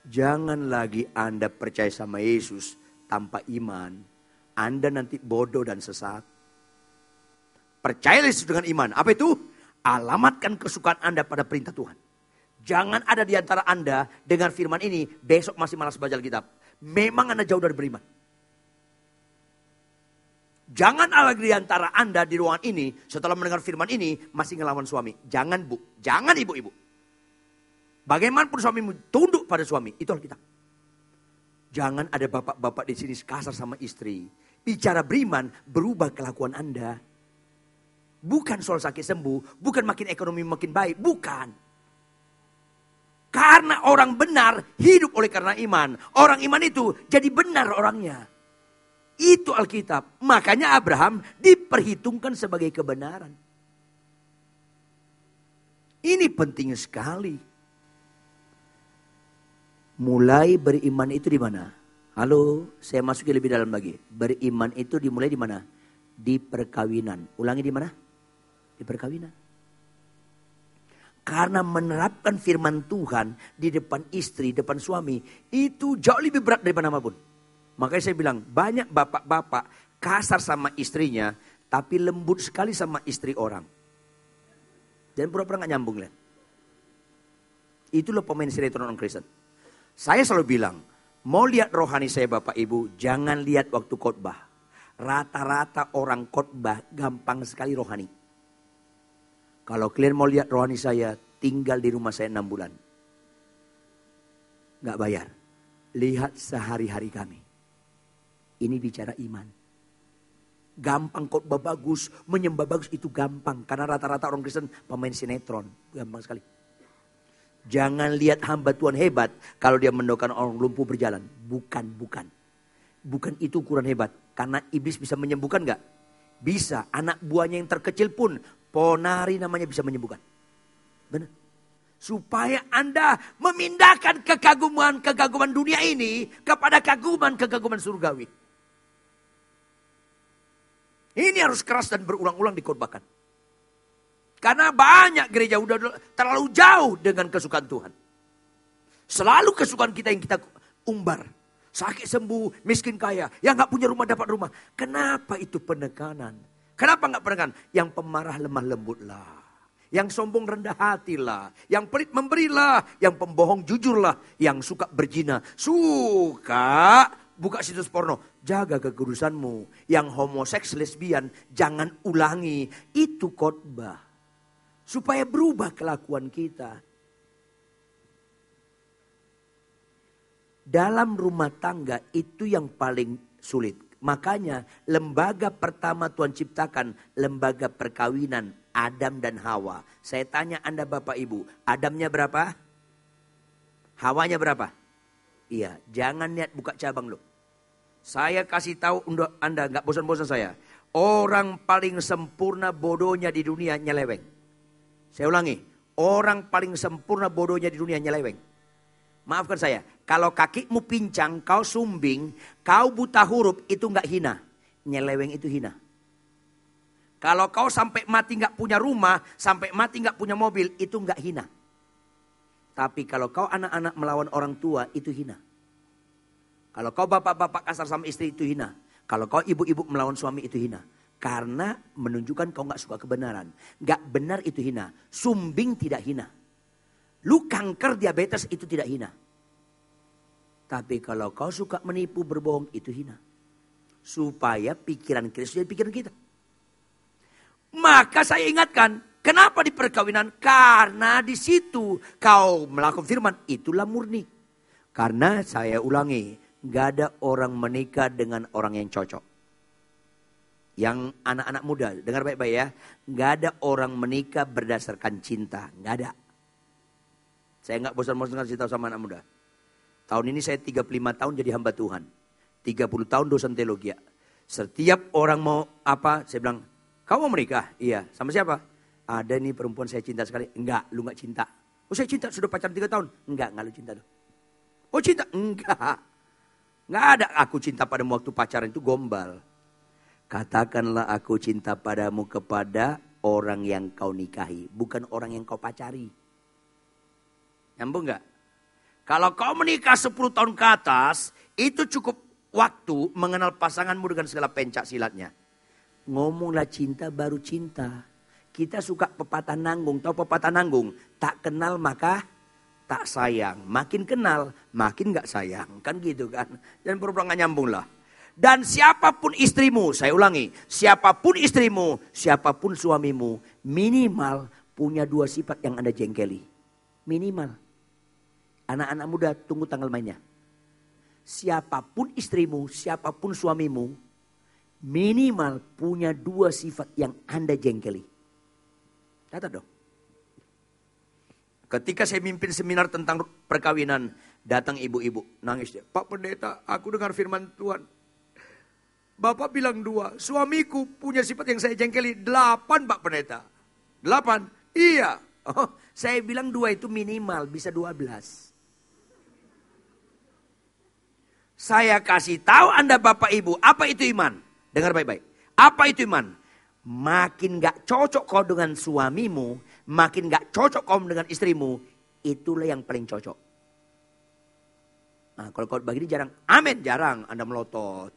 Jangan lagi Anda percaya sama Yesus tanpa iman. Anda nanti bodoh dan sesat. Percayalah Yesus dengan iman. Apa itu? Alamatkan kesukaan Anda pada perintah Tuhan. Jangan ada di antara Anda dengan firman ini. Besok masih malas baca Alkitab. Memang Anda jauh dari beriman. Jangan ada di antara Anda di ruangan ini setelah mendengar firman ini masih ngelawan suami. Jangan bu, jangan ibu-ibu. Bagaimanapun suamimu tunduk pada suami, itu Alkitab. Jangan ada bapak-bapak di sini kasar sama istri. Bicara beriman, berubah kelakuan Anda. Bukan soal sakit sembuh, bukan makin ekonomi makin baik, bukan. Karena orang benar hidup oleh karena iman. Orang iman itu jadi benar orangnya. Itu Alkitab. Makanya Abraham diperhitungkan sebagai kebenaran. Ini penting sekali. Mulai beriman itu di mana? Halo, saya masuki lebih dalam lagi. Beriman itu dimulai di mana? Di perkawinan. Ulangi di mana? Di perkawinan. Karena menerapkan firman Tuhan di depan istri, depan suami, itu jauh lebih berat daripada apapun. Makanya saya bilang, banyak bapak-bapak kasar sama istrinya, tapi lembut sekali sama istri orang. Dan pura-pura gak nyambung, lihat. Itulah pemain sinetron orang Kristen. Saya selalu bilang, mau lihat rohani saya Bapak Ibu, jangan lihat waktu khotbah. Rata-rata orang khotbah gampang sekali rohani. Kalau kalian mau lihat rohani saya, tinggal di rumah saya 6 bulan. Gak bayar. Lihat sehari-hari kami. Ini bicara iman. Gampang khotbah bagus, menyembah bagus itu gampang. Karena rata-rata orang Kristen pemain sinetron. Gampang sekali. Jangan lihat hamba Tuhan hebat kalau dia mendoakan orang lumpuh berjalan. Bukan. Bukan itu ukuran hebat. Karena iblis bisa menyembuhkan enggak? Bisa. Anak buahnya yang terkecil pun, ponari namanya, bisa menyembuhkan. Benar. Supaya Anda memindahkan kekaguman dunia ini kepada kekaguman surgawi. Ini harus keras dan berulang-ulang dikhotbahkan. Karena banyak gereja udah terlalu jauh dengan kesukaan Tuhan. Selalu kesukaan kita yang kita umbar. Sakit sembuh, miskin kaya, yang gak punya rumah dapat rumah. Kenapa itu penekanan? Kenapa gak penekanan? Yang pemarah lemah lembutlah. Yang sombong rendah hatilah. Yang pelit memberilah. Yang pembohong jujurlah. Yang suka berzina. Suka buka situs porno. Jaga kekudusanmu. Yang homoseks, lesbian, jangan ulangi. Itu khotbah. Supaya berubah kelakuan kita. Dalam rumah tangga itu yang paling sulit. Makanya lembaga pertama Tuhan ciptakan, lembaga perkawinan Adam dan Hawa. Saya tanya Anda Bapak Ibu, Adamnya berapa? Hawanya berapa? Iya, jangan lihat buka cabang loh. Saya kasih tahu untuk Anda, gak bosan-bosan saya. Orang paling sempurna bodohnya di dunia nyeleweng. Saya ulangi, orang paling sempurna bodohnya di dunia nyeleweng. Maafkan saya, kalau kakimu pincang, kau sumbing, kau buta huruf, itu gak hina. Nyeleweng itu hina. Kalau kau sampai mati gak punya rumah, sampai mati gak punya mobil, itu gak hina. Tapi kalau kau anak-anak melawan orang tua, itu hina. Kalau kau bapak-bapak kasar sama istri, itu hina. Kalau kau ibu-ibu melawan suami, itu hina. Karena menunjukkan kau gak suka kebenaran. Gak benar itu hina. Sumbing tidak hina. Lu kanker diabetes itu tidak hina. Tapi kalau kau suka menipu berbohong itu hina. Supaya pikiran Kristus jadi pikiran kita. Maka saya ingatkan. Kenapa di perkawinan? Karena di situ kau melakukan firman. Itulah murni. Karena saya ulangi. Gak ada orang menikah dengan orang yang cocok. Yang anak-anak muda, dengar baik-baik ya. Gak ada orang menikah berdasarkan cinta. Gak ada. Saya gak bosan-bosan cerita sama anak muda. Tahun ini saya 35 tahun jadi hamba Tuhan. 30 tahun dosen teologi. Setiap orang mau apa, saya bilang, kamu mau menikah? Iya. Sama siapa? Ada nih perempuan saya cinta sekali. Enggak, lu gak cinta. Oh saya cinta, sudah pacaran 3 tahun. Enggak lu cinta tuh. Oh cinta? Enggak. Gak ada aku cinta padamu waktu pacaran itu gombal. Katakanlah aku cinta padamu kepada orang yang kau nikahi. Bukan orang yang kau pacari. Nyambung gak? Kalau kau menikah 10 tahun ke atas. Itu cukup waktu mengenal pasanganmu dengan segala pencak silatnya. Ngomonglah cinta baru cinta. Kita suka pepatah nanggung. Tahu pepatah nanggung? Tak kenal maka tak sayang. Makin kenal makin gak sayang. Kan gitu kan. Dan pura-pura gak nyambung lah. Dan siapapun istrimu, saya ulangi, siapapun istrimu, siapapun suamimu, minimal punya 2 sifat yang Anda jengkeli. Minimal. Anak-anak muda tunggu tanggal mainnya. Siapapun istrimu, siapapun suamimu, minimal punya 2 sifat yang Anda jengkeli. Catat dong. Ketika saya mimpin seminar tentang perkawinan, datang ibu-ibu, nangis dia. Pak Pendeta, aku dengar firman Tuhan. Bapak bilang 2, suamiku punya sifat yang saya jengkeli. 8 Pak Pendeta. 8? Iya. Oh, saya bilang 2 itu minimal, bisa 12. Saya kasih tahu Anda Bapak Ibu, apa itu iman? Dengar baik-baik. Apa itu iman? Makin gak cocok kau dengan suamimu, makin gak cocok kau dengan istrimu, itulah yang paling cocok. Nah, kalau kau begini jarang, amin, jarang Anda melotot.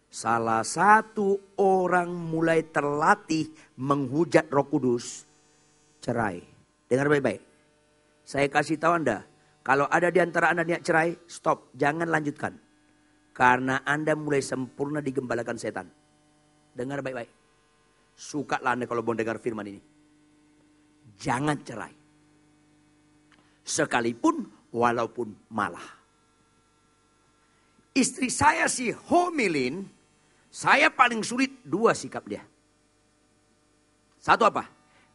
Salah satu orang mulai terlatih menghujat Roh Kudus, cerai. Dengar baik-baik. Saya kasih tahu Anda, kalau ada di antara Anda niat cerai, stop, jangan lanjutkan. Karena Anda mulai sempurna digembalakan setan. Dengar baik-baik. Sukalah Anda kalau mau dengar firman ini. Jangan cerai. Sekalipun, walaupun malah. Istri saya si Homilin, saya paling sulit 2 sikap dia. Satu apa?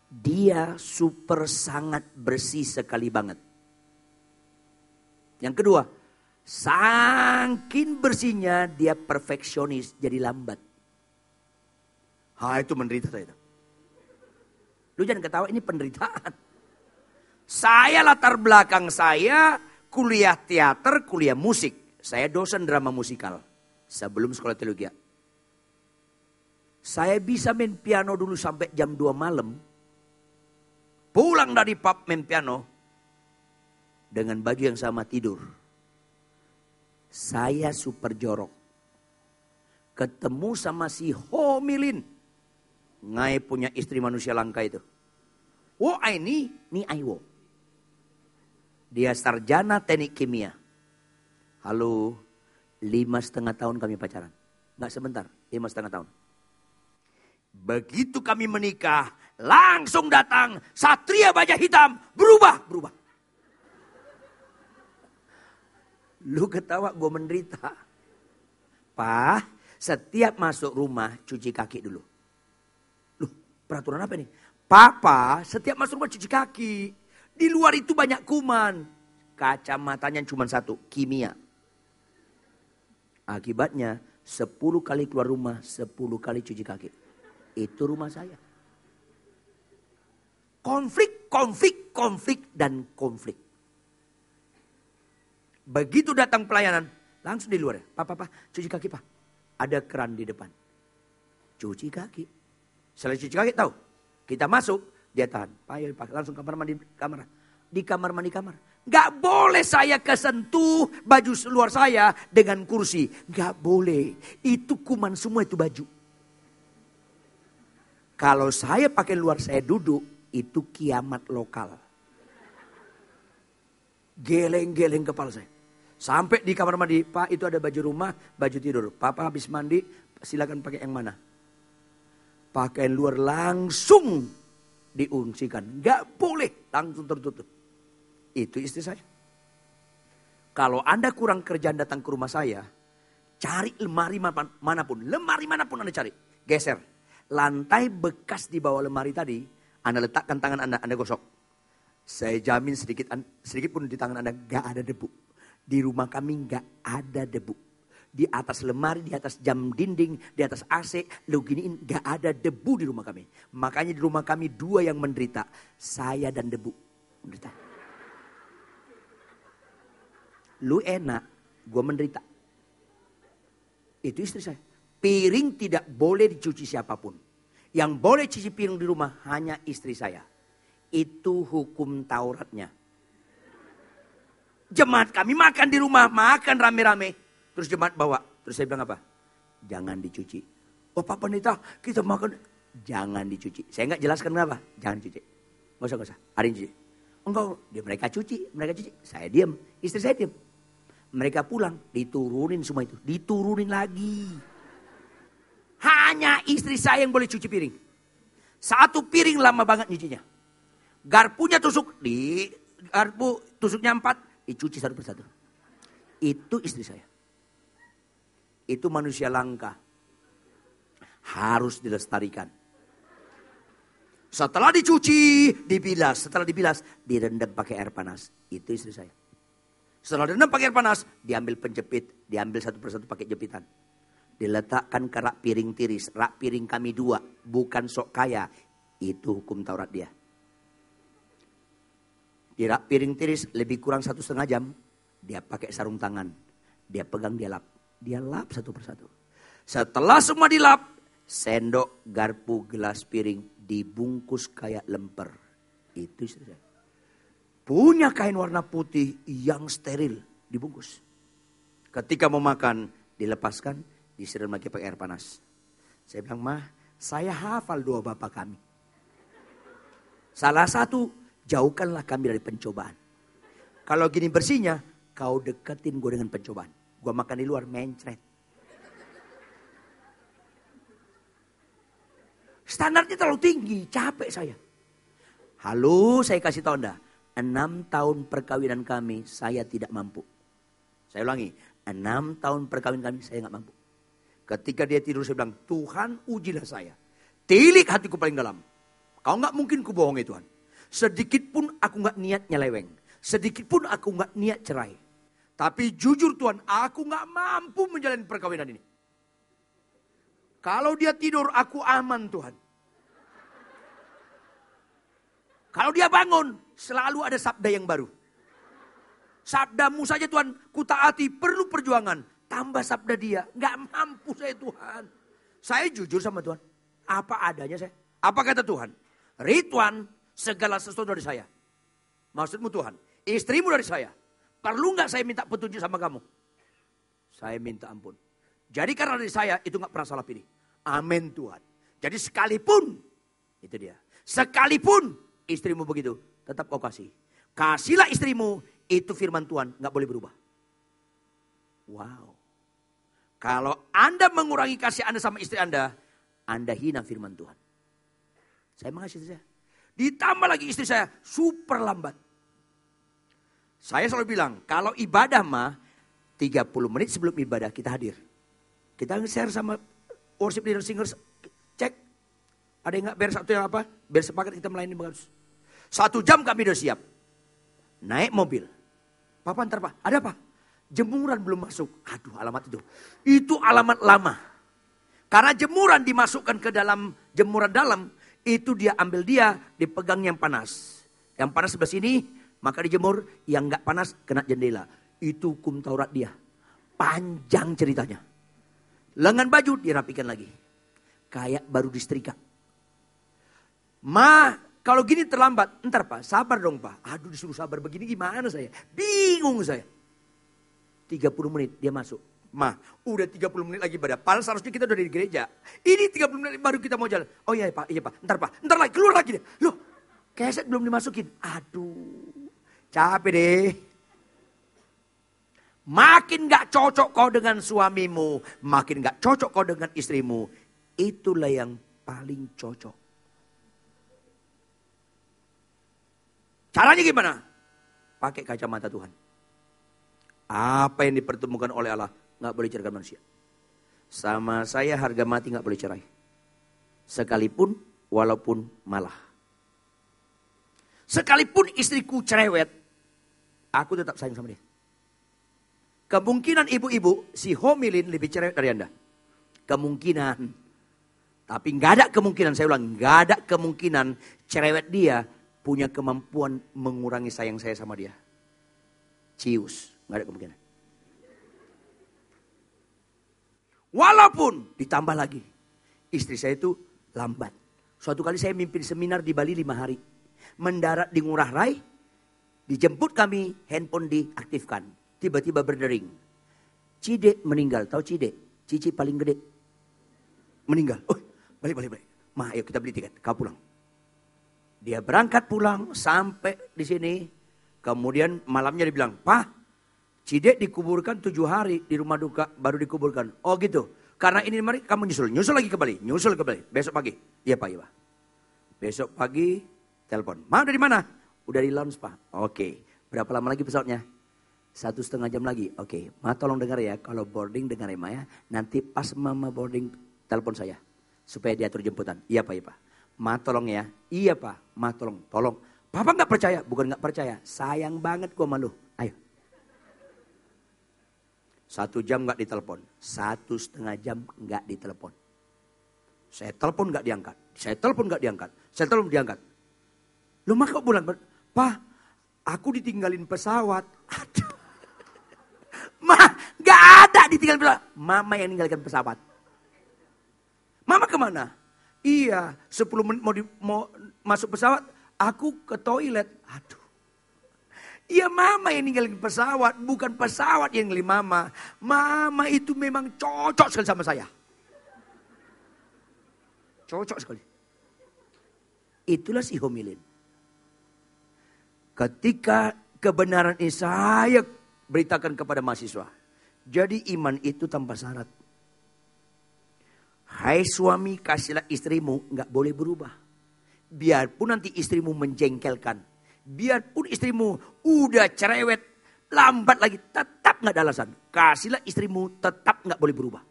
Dia super sangat bersih sekali banget. Yang kedua, saking bersihnya dia perfeksionis jadi lambat. Itu menderita saya. Lu jangan ketawa, ini penderitaan. Saya latar belakang saya kuliah teater, kuliah musik. Saya dosen drama musikal sebelum sekolah teologi. Saya bisa main piano dulu sampai jam 2 malam. Pulang dari pub main piano. Dengan baju yang sama tidur. Saya super jorok. Ketemu sama si Homilin. Ngai punya istri manusia langka itu. Oh ini Aiwo. Dia sarjana teknik kimia. Halo, 5,5 tahun kami pacaran. Nggak sebentar, 5,5 tahun. Begitu kami menikah, langsung datang Satria Baja Hitam. Berubah. Lu ketawa, gue menderita. Pak, setiap masuk rumah cuci kaki dulu. Loh, peraturan apa nih? Papa, setiap masuk rumah cuci kaki. Di luar itu banyak kuman. Kacamatanya cuma 1, kimia. Akibatnya 10 kali keluar rumah, 10 kali cuci kaki. Itu rumah saya. Konflik, dan konflik. Begitu datang pelayanan, langsung di luar. Pak, cuci kaki Pak. Ada keran di depan. Cuci kaki. Setelah cuci kaki tahu. Kita masuk, dia tahan. Pak, langsung kamar mandi, kamar. Di kamar mandi, kamar. Gak boleh saya kesentuh baju luar saya dengan kursi. Gak boleh. Itu kuman semua itu baju. Kalau saya pakai luar saya duduk, itu kiamat lokal. Geleng-geleng kepala saya. Sampai di kamar mandi, Pak itu ada baju rumah, baju tidur. Papa habis mandi, silakan pakai yang mana. Pakaian luar langsung diungsikan. Gak boleh, langsung tertutup. Itu istri saya. Kalau Anda kurang kerjaan datang ke rumah saya, cari lemari manapun. Lemari manapun Anda cari, geser. Lantai bekas di bawah lemari tadi, Anda letakkan tangan Anda gosok. Saya jamin sedikit pun di tangan Anda gak ada debu. Di rumah kami gak ada debu. Di atas lemari, di atas jam dinding, di atas AC, lu giniin gak ada debu di rumah kami. Makanya di rumah kami 2 yang menderita. Saya dan debu menderita. Lu enak, gue menderita. Itu istri saya. Piring tidak boleh dicuci siapapun. Yang boleh cuci piring di rumah hanya istri saya. Itu hukum Tauratnya. Jemaat kami makan di rumah, makan rame-rame. Terus jemaat bawa. Terus saya bilang apa? Jangan dicuci. Oh Pak Pendeta, kita makan. Jangan dicuci. Saya nggak jelaskan kenapa. Jangan dicuci. Gak usah. Ada yang cuci. Enggak, mereka cuci. Saya diam. Istri saya diam. Mereka pulang, diturunin semua itu. Diturunin lagi. Hanya istri saya yang boleh cuci piring. Satu piring lama banget nyucinya. Garpunya garpu tusuknya 4, dicuci satu persatu. Itu istri saya. Itu manusia langka. Harus dilestarikan. Setelah dicuci, dibilas. Setelah dibilas, direndam pakai air panas. Itu istri saya. Setelah direndam pakai air panas, diambil penjepit. Diambil satu persatu pakai jepitan. Diletakkan ke rak piring tiris. Rak piring kami 2. Bukan sok kaya. Itu hukum Taurat dia. Di rak piring tiris lebih kurang 1,5 jam. Dia pakai sarung tangan. Dia pegang, dia lap. Dia lap satu persatu. Setelah semua dilap, sendok, garpu, gelas, piring dibungkus kayak lemper. Itu istri saya. Punya kain warna putih yang steril dibungkus. Ketika mau makan, dilepaskan, disiram lagi pakai air panas. Saya bilang, "Mah, saya hafal doa Bapak kami. Salah satu, jauhkanlah kami dari pencobaan. Kalau gini bersihnya, kau deketin gue dengan pencobaan. Gue makan di luar, mencret." Standarnya terlalu tinggi, capek saya. Halo, saya kasih tahu Anda. 6 tahun perkawinan kami, saya tidak mampu. Saya ulangi, 6 tahun perkawinan kami, saya nggak mampu. Ketika dia tidur, saya bilang, "Tuhan, ujilah saya. Tilik hatiku paling dalam. Kau nggak mungkin kubohongi Tuhan. Sedikit pun aku nggak niat nyeleweng. Sedikit pun aku nggak niat cerai. Tapi jujur Tuhan, aku nggak mampu menjalani perkawinan ini. Kalau dia tidur, aku aman Tuhan. Kalau dia bangun, selalu ada sabda yang baru. Sabdamu saja Tuhan, ku taati, perlu perjuangan. Tambah sabda dia, nggak mampu saya Tuhan." Saya jujur sama Tuhan. Apa adanya saya. Apa kata Tuhan? "Ridwan, segala sesuatu dari saya." Maksudmu Tuhan, istrimu dari saya. Perlu nggak saya minta petunjuk sama kamu? Saya minta ampun. Jadi karena dari saya, itu nggak pernah salah pilih. Amin Tuhan. Jadi sekalipun, itu dia. Sekalipun istrimu begitu, tetap kau kasih. Kasihlah istrimu, itu firman Tuhan, nggak boleh berubah. Wow. Kalau Anda mengurangi kasih Anda sama istri Anda hina firman Tuhan. Saya mengasihi istri saya. Ditambah lagi istri saya super lambat. Saya selalu bilang, kalau ibadah mah 30 menit sebelum ibadah kita hadir. Kita share sama worship leader singers, cek. Ada yang gak beres satu yang apa? Biar sepakat kita melayani bagus. 1 jam kami udah siap. Naik mobil. Papa ntar Pak, ada apa? Jemuran belum masuk. Aduh alamat itu. Itu alamat lama. Karena jemuran dimasukkan ke dalam jemuran dalam. Itu dia ambil dipegang yang panas. Yang panas sebelah sini, maka dijemur. Yang gak panas kena jendela. Itu hukum Taurat dia. Panjang ceritanya. Lengan baju dirapikan lagi. Kayak baru disetrika. Ma, kalau gini terlambat. Ntar Pak, sabar dong Pak. Aduh disuruh sabar begini gimana saya. Bingung saya. 30 menit dia masuk. Ma, udah 30 menit lagi ibadah. Padahal seharusnya kita udah di gereja. Ini 30 menit baru kita mau jalan. Oh iya Pak, Ntar Pak, ntar lagi, keluar lagi deh. Loh, keset belum dimasukin. Aduh, capek deh. Makin gak cocok kau dengan suamimu. Makin gak cocok kau dengan istrimu. Itulah yang paling cocok. Caranya gimana? Pakai kacamata Tuhan. Apa yang dipertemukan oleh Allah gak boleh ceraikan manusia. Sama saya harga mati gak boleh cerai. Sekalipun walaupun malah. Sekalipun istriku cerewet, aku tetap sayang sama dia. Kemungkinan ibu-ibu si homilin lebih cerewet dari Anda. Kemungkinan. Tapi gak ada kemungkinan, saya ulang, gak ada kemungkinan cerewet dia punya kemampuan mengurangi sayang saya sama dia. Cius, gak ada kemungkinan. Walaupun ditambah lagi, istri saya itu lambat. Suatu kali saya mimpin seminar di Bali 5 hari. Mendarat di Ngurah Rai, dijemput kami, handphone diaktifkan. Tiba-tiba berdering. Cide meninggal, tahu Cide? Cici paling gede. Meninggal. Oh, balik. Ma, ayo kita beli tiket, kau pulang. Dia berangkat pulang sampai di sini. Kemudian malamnya dia bilang, Pak, Cidek dikuburkan 7 hari di rumah duka baru dikuburkan. Oh gitu. Karena ini mari kamu nyusul lagi kembali, besok pagi. Iya Pak, iya Pak. Besok pagi telepon. Ma dari mana? Udah di lounge Pak. Oke. Berapa lama lagi pesawatnya? 1,5 jam lagi. Oke. Ma tolong dengar ya, kalau boarding dengar ya Ma ya. Nanti pas Mama boarding telepon saya. Supaya diatur jemputan. Iya Pak, iya Pak. Ma tolong ya. Iya Pak, Ma tolong. Papa gak percaya, bukan gak percaya. Sayang banget gua sama lu. Ayo. 1 jam gak ditelepon. 1,5 jam gak ditelepon. Saya telepon gak diangkat. Saya telepon diangkat. Lu mah kok bulan, Pak, aku ditinggalin pesawat. Aduh. Ma, gak ada ditinggalin pesawat. Mama yang ninggalkan pesawat. Mama kemana? Iya, 10 menit mau masuk pesawat, aku ke toilet. Aduh. Iya Mama yang ninggalin pesawat, bukan pesawat yang ninggalin Mama. Mama itu memang cocok sekali sama saya. Cocok sekali. Itulah si homilin. Ketika kebenaran ini saya beritakan kepada mahasiswa. Jadi iman itu tanpa syarat. Hai suami, kasihlah istrimu, gak boleh berubah. Biarpun nanti istrimu menjengkelkan. Biarpun istrimu udah cerewet, lambat lagi, tetap gak ada alasan. Kasihlah istrimu, tetap gak boleh berubah.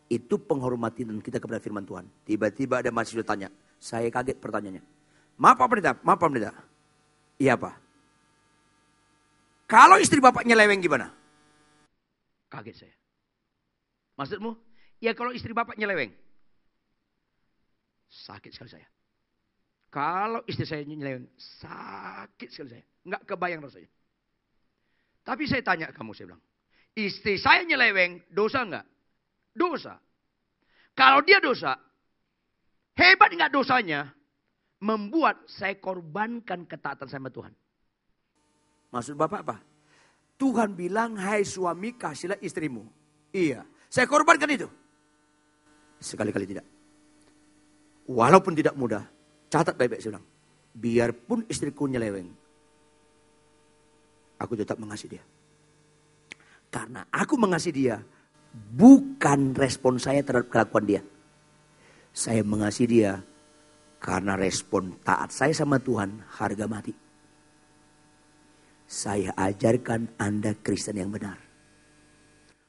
Itu penghormatan kita kepada firman Tuhan. Tiba-tiba ada mahasiswa tanya. Saya kaget pertanyaannya. Maaf Pak Pendeta. Iya Pak. Kalau istri bapak nyeleweng gimana? Kaget saya. Maksudmu? Ya kalau istri bapak nyeleweng. Sakit sekali saya. Kalau istri saya nyeleweng, sakit sekali saya. Nggak kebayang rasanya. Tapi saya tanya kamu, saya bilang. Istri saya nyeleweng, dosa nggak? Dosa. Kalau dia dosa, hebat nggak dosanya? Membuat saya korbankan ketaatan sama Tuhan. Maksud bapak apa? Tuhan bilang, hai suami kasihlah istrimu. Iya, saya korbankan itu. Sekali-kali tidak. Walaupun tidak mudah, catat baik-baik saya bilang. Biarpun istriku nyeleweng, aku tetap mengasihi dia. Karena aku mengasihi dia, bukan respon saya terhadap kelakuan dia. Saya mengasihi dia karena respon taat saya sama Tuhan harga mati. Saya ajarkan Anda Kristen yang benar.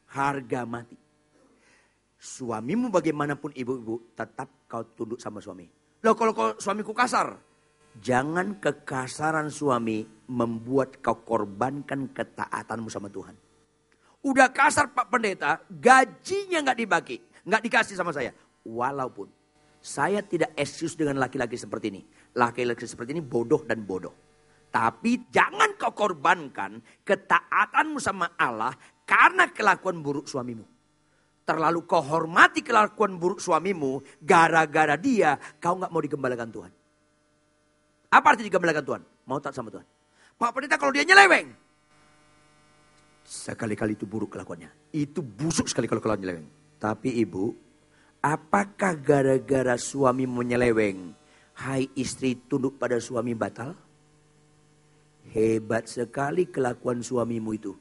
Harga mati. Suamimu bagaimanapun ibu-ibu, tetap kau tunduk sama suami. Loh kalau suamiku kasar. Jangan kekasaran suami membuat kau korbankan ketaatanmu sama Tuhan. Udah kasar Pak Pendeta, gajinya gak dibagi. Gak dikasih sama saya. Walaupun saya tidak excuse dengan laki-laki seperti ini. Laki-laki seperti ini bodoh dan bodoh. Tapi jangan kau korbankan ketaatanmu sama Allah karena kelakuan buruk suamimu. Terlalu kau hormati kelakuan buruk suamimu, gara-gara dia kau gak mau digembalakan Tuhan. Apa arti digembalakan Tuhan? Mau taat sama Tuhan. Pak Pendeta kalau dia nyeleweng. Sekali-kali itu buruk kelakuannya. Itu busuk sekali kalau nyeleweng. Tapi ibu, apakah gara-gara suami menyeleweng, hai istri tunduk pada suami batal? Hebat sekali kelakuan suamimu itu.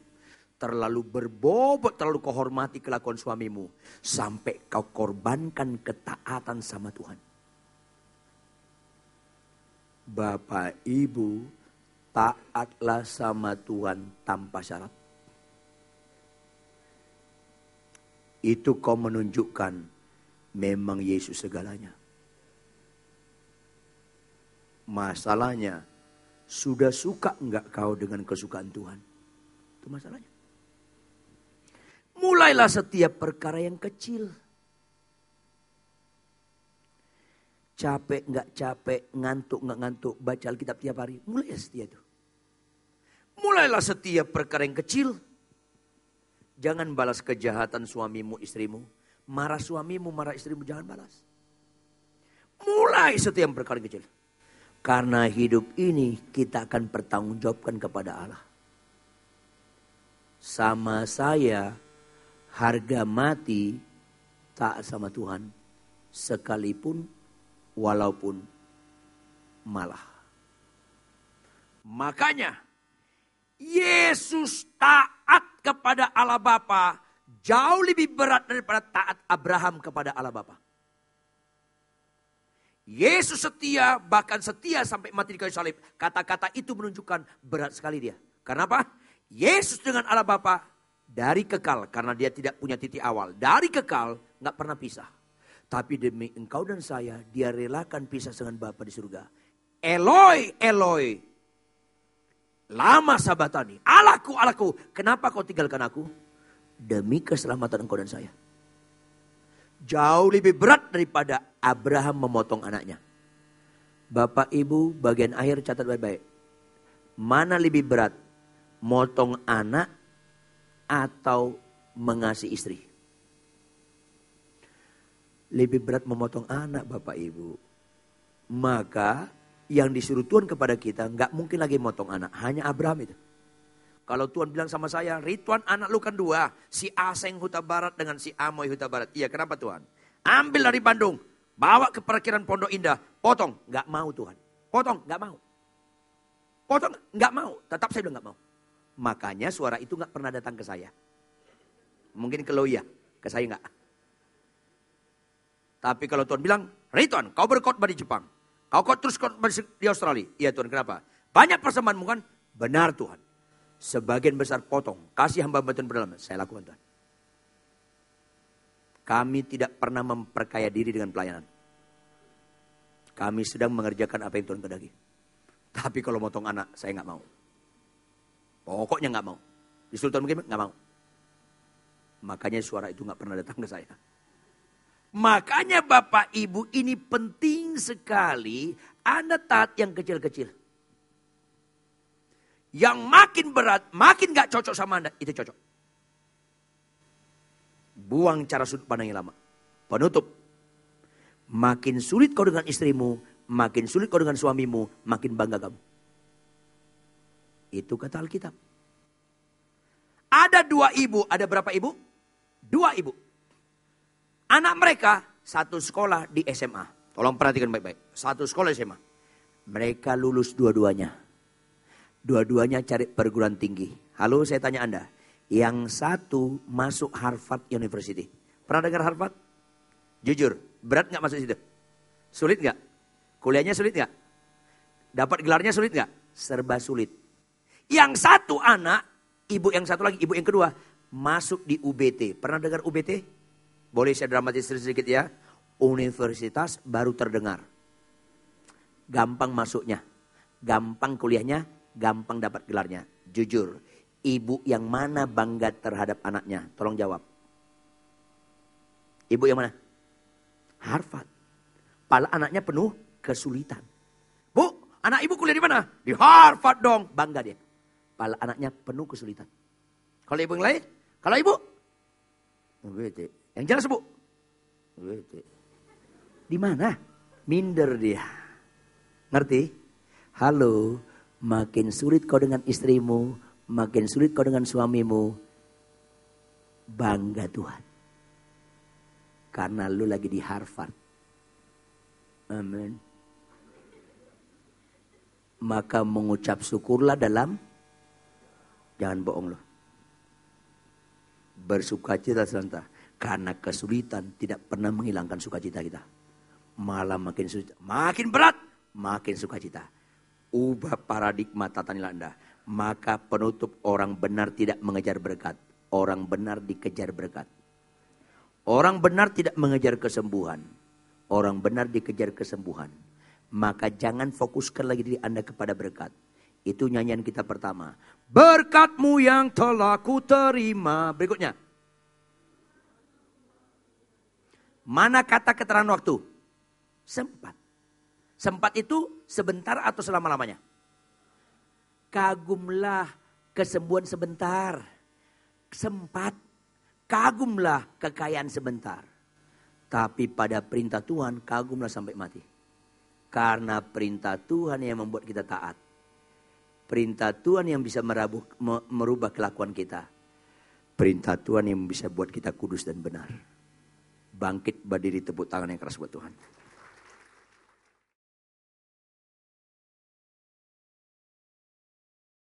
Terlalu berbobot, terlalu kau hormati kelakuan suamimu. Sampai kau korbankan ketaatan sama Tuhan. Bapak Ibu, taatlah sama Tuhan tanpa syarat. Itu kau menunjukkan memang Yesus segalanya. Masalahnya, sudah suka enggak kau dengan kesukaan Tuhan? Itu masalahnya. Mulailah setiap perkara yang kecil. Capek enggak capek, ngantuk enggak ngantuk, baca Alkitab tiap hari. Mulailah setiap itu. Mulailah setiap perkara yang kecil. Jangan balas kejahatan suamimu, istrimu. Marah suamimu, marah istrimu, jangan balas. Mulai setiap perkara yang kecil. Karena hidup ini kita akan bertanggungjawabkan kepada Allah. Sama saya, harga mati taat sama Tuhan. Sekalipun, walaupun malah. Makanya, Yesus taat kepada Allah Bapa jauh lebih berat daripada taat Abraham kepada Allah Bapa. Yesus setia, bahkan setia sampai mati di kayu salib. Kata-kata itu menunjukkan berat sekali dia. Kenapa? Yesus dengan Allah Bapa dari kekal, karena dia tidak punya titik awal. Dari kekal, gak pernah pisah. Tapi demi engkau dan saya, dia relakan pisah dengan Bapa di surga. Eloi, Eloi, lama sabatani. Allahku, Allahku, kenapa kau tinggalkan aku? Demi keselamatan engkau dan saya. Jauh lebih berat daripada Abraham memotong anaknya. Bapak Ibu, bagian akhir catat baik-baik. Mana lebih berat? Motong anak atau mengasihi istri? Lebih berat memotong anak, Bapak Ibu. Maka yang disuruh Tuhan kepada kita nggak mungkin lagi motong anak, hanya Abraham itu. Kalau Tuhan bilang sama saya, Ridwan anak lu kan dua, si Aseng Huta Barat dengan si Amoy Huta Barat. Iya, kenapa Tuhan? Ambil dari Bandung, bawa ke parkiran Pondok Indah, potong, nggak mau Tuhan. Potong, nggak mau. Potong, nggak mau. Tetap saya bilang nggak mau. Makanya suara itu nggak pernah datang ke saya. Mungkin ke lo ya, ke saya nggak. Tapi kalau Tuhan bilang, Ridwan, kau berkhotbah di Jepang. Kau terus khotbah di Australia. Iya Tuhan, kenapa? Banyak persembahanmu kan? Benar Tuhan. Sebagian besar potong. Kasih hamba-hamba Tuhan berdalam. Saya lakukan Tuhan. Kami tidak pernah memperkaya diri dengan pelayanan. Kami sedang mengerjakan apa yang Tuhan kehendaki. Tapi kalau motong anak, saya nggak mau. Pokoknya nggak mau. Di Sultan mungkin nggak mau. Makanya suara itu nggak pernah datang ke saya. Makanya Bapak Ibu ini penting sekali. Anda taat yang kecil-kecil. Yang makin berat, makin gak cocok sama Anda, itu cocok. Buang cara sudut pandang yang lama. Penutup. Makin sulit kau dengan istrimu, makin sulit kau dengan suamimu, makin bangga kamu. Itu kata Alkitab. Ada dua ibu, ada berapa ibu? Dua ibu. Anak mereka satu sekolah di SMA. Tolong perhatikan baik-baik. Satu sekolah SMA. Mereka lulus dua-duanya. Dua-duanya cari perguruan tinggi. Halo, saya tanya Anda. Yang satu masuk Harvard University. Pernah dengar Harvard? Jujur, berat gak masuk situ? Sulit gak? Kuliahnya sulit gak? Dapat gelarnya sulit gak? Serba sulit. Yang satu anak, ibu yang satu lagi, ibu yang kedua, masuk di UBT. Pernah dengar UBT? Boleh saya dramatis sedikit ya? Universitas baru terdengar. Gampang masuknya. Gampang kuliahnya. Gampang dapat gelarnya. Jujur, ibu yang mana bangga terhadap anaknya? Tolong jawab. Ibu yang mana? Harvard. Pala anaknya penuh kesulitan. Bu, anak ibu kuliah di mana? Di Harvard dong. Bangga dia. Pala anaknya penuh kesulitan. Kalau ibu yang lain? Kalau ibu? Yang jelas bu? Di mana? Minder dia. Ngerti? Halo. Makin sulit kau dengan istrimu, makin sulit kau dengan suamimu, bangga Tuhan. Karena lu lagi di Harvard. Amin. Maka mengucap syukurlah dalam, jangan bohong loh. Bersukacita selantar. Karena kesulitan tidak pernah menghilangkan sukacita kita. Malah makin sulit, makin berat, makin sukacita. Ubah paradigma tata nilai Anda. Maka penutup, orang benar tidak mengejar berkat. Orang benar dikejar berkat. Orang benar tidak mengejar kesembuhan. Orang benar dikejar kesembuhan. Maka jangan fokuskan lagi diri Anda kepada berkat. Itu nyanyian kita pertama. Berkat-Mu yang telah ku terima. Berikutnya. Mana kata keterangan waktu? Sempat. Sempat itu sebentar atau selama-lamanya? Kagumlah kesembuhan sebentar. Sempat. Kagumlah kekayaan sebentar. Tapi pada perintah Tuhan kagumlah sampai mati. Karena perintah Tuhan yang membuat kita taat. Perintah Tuhan yang bisa merubah kelakuan kita. Perintah Tuhan yang bisa buat kita kudus dan benar. Bangkit berdiri, tepuk tangan yang keras buat Tuhan.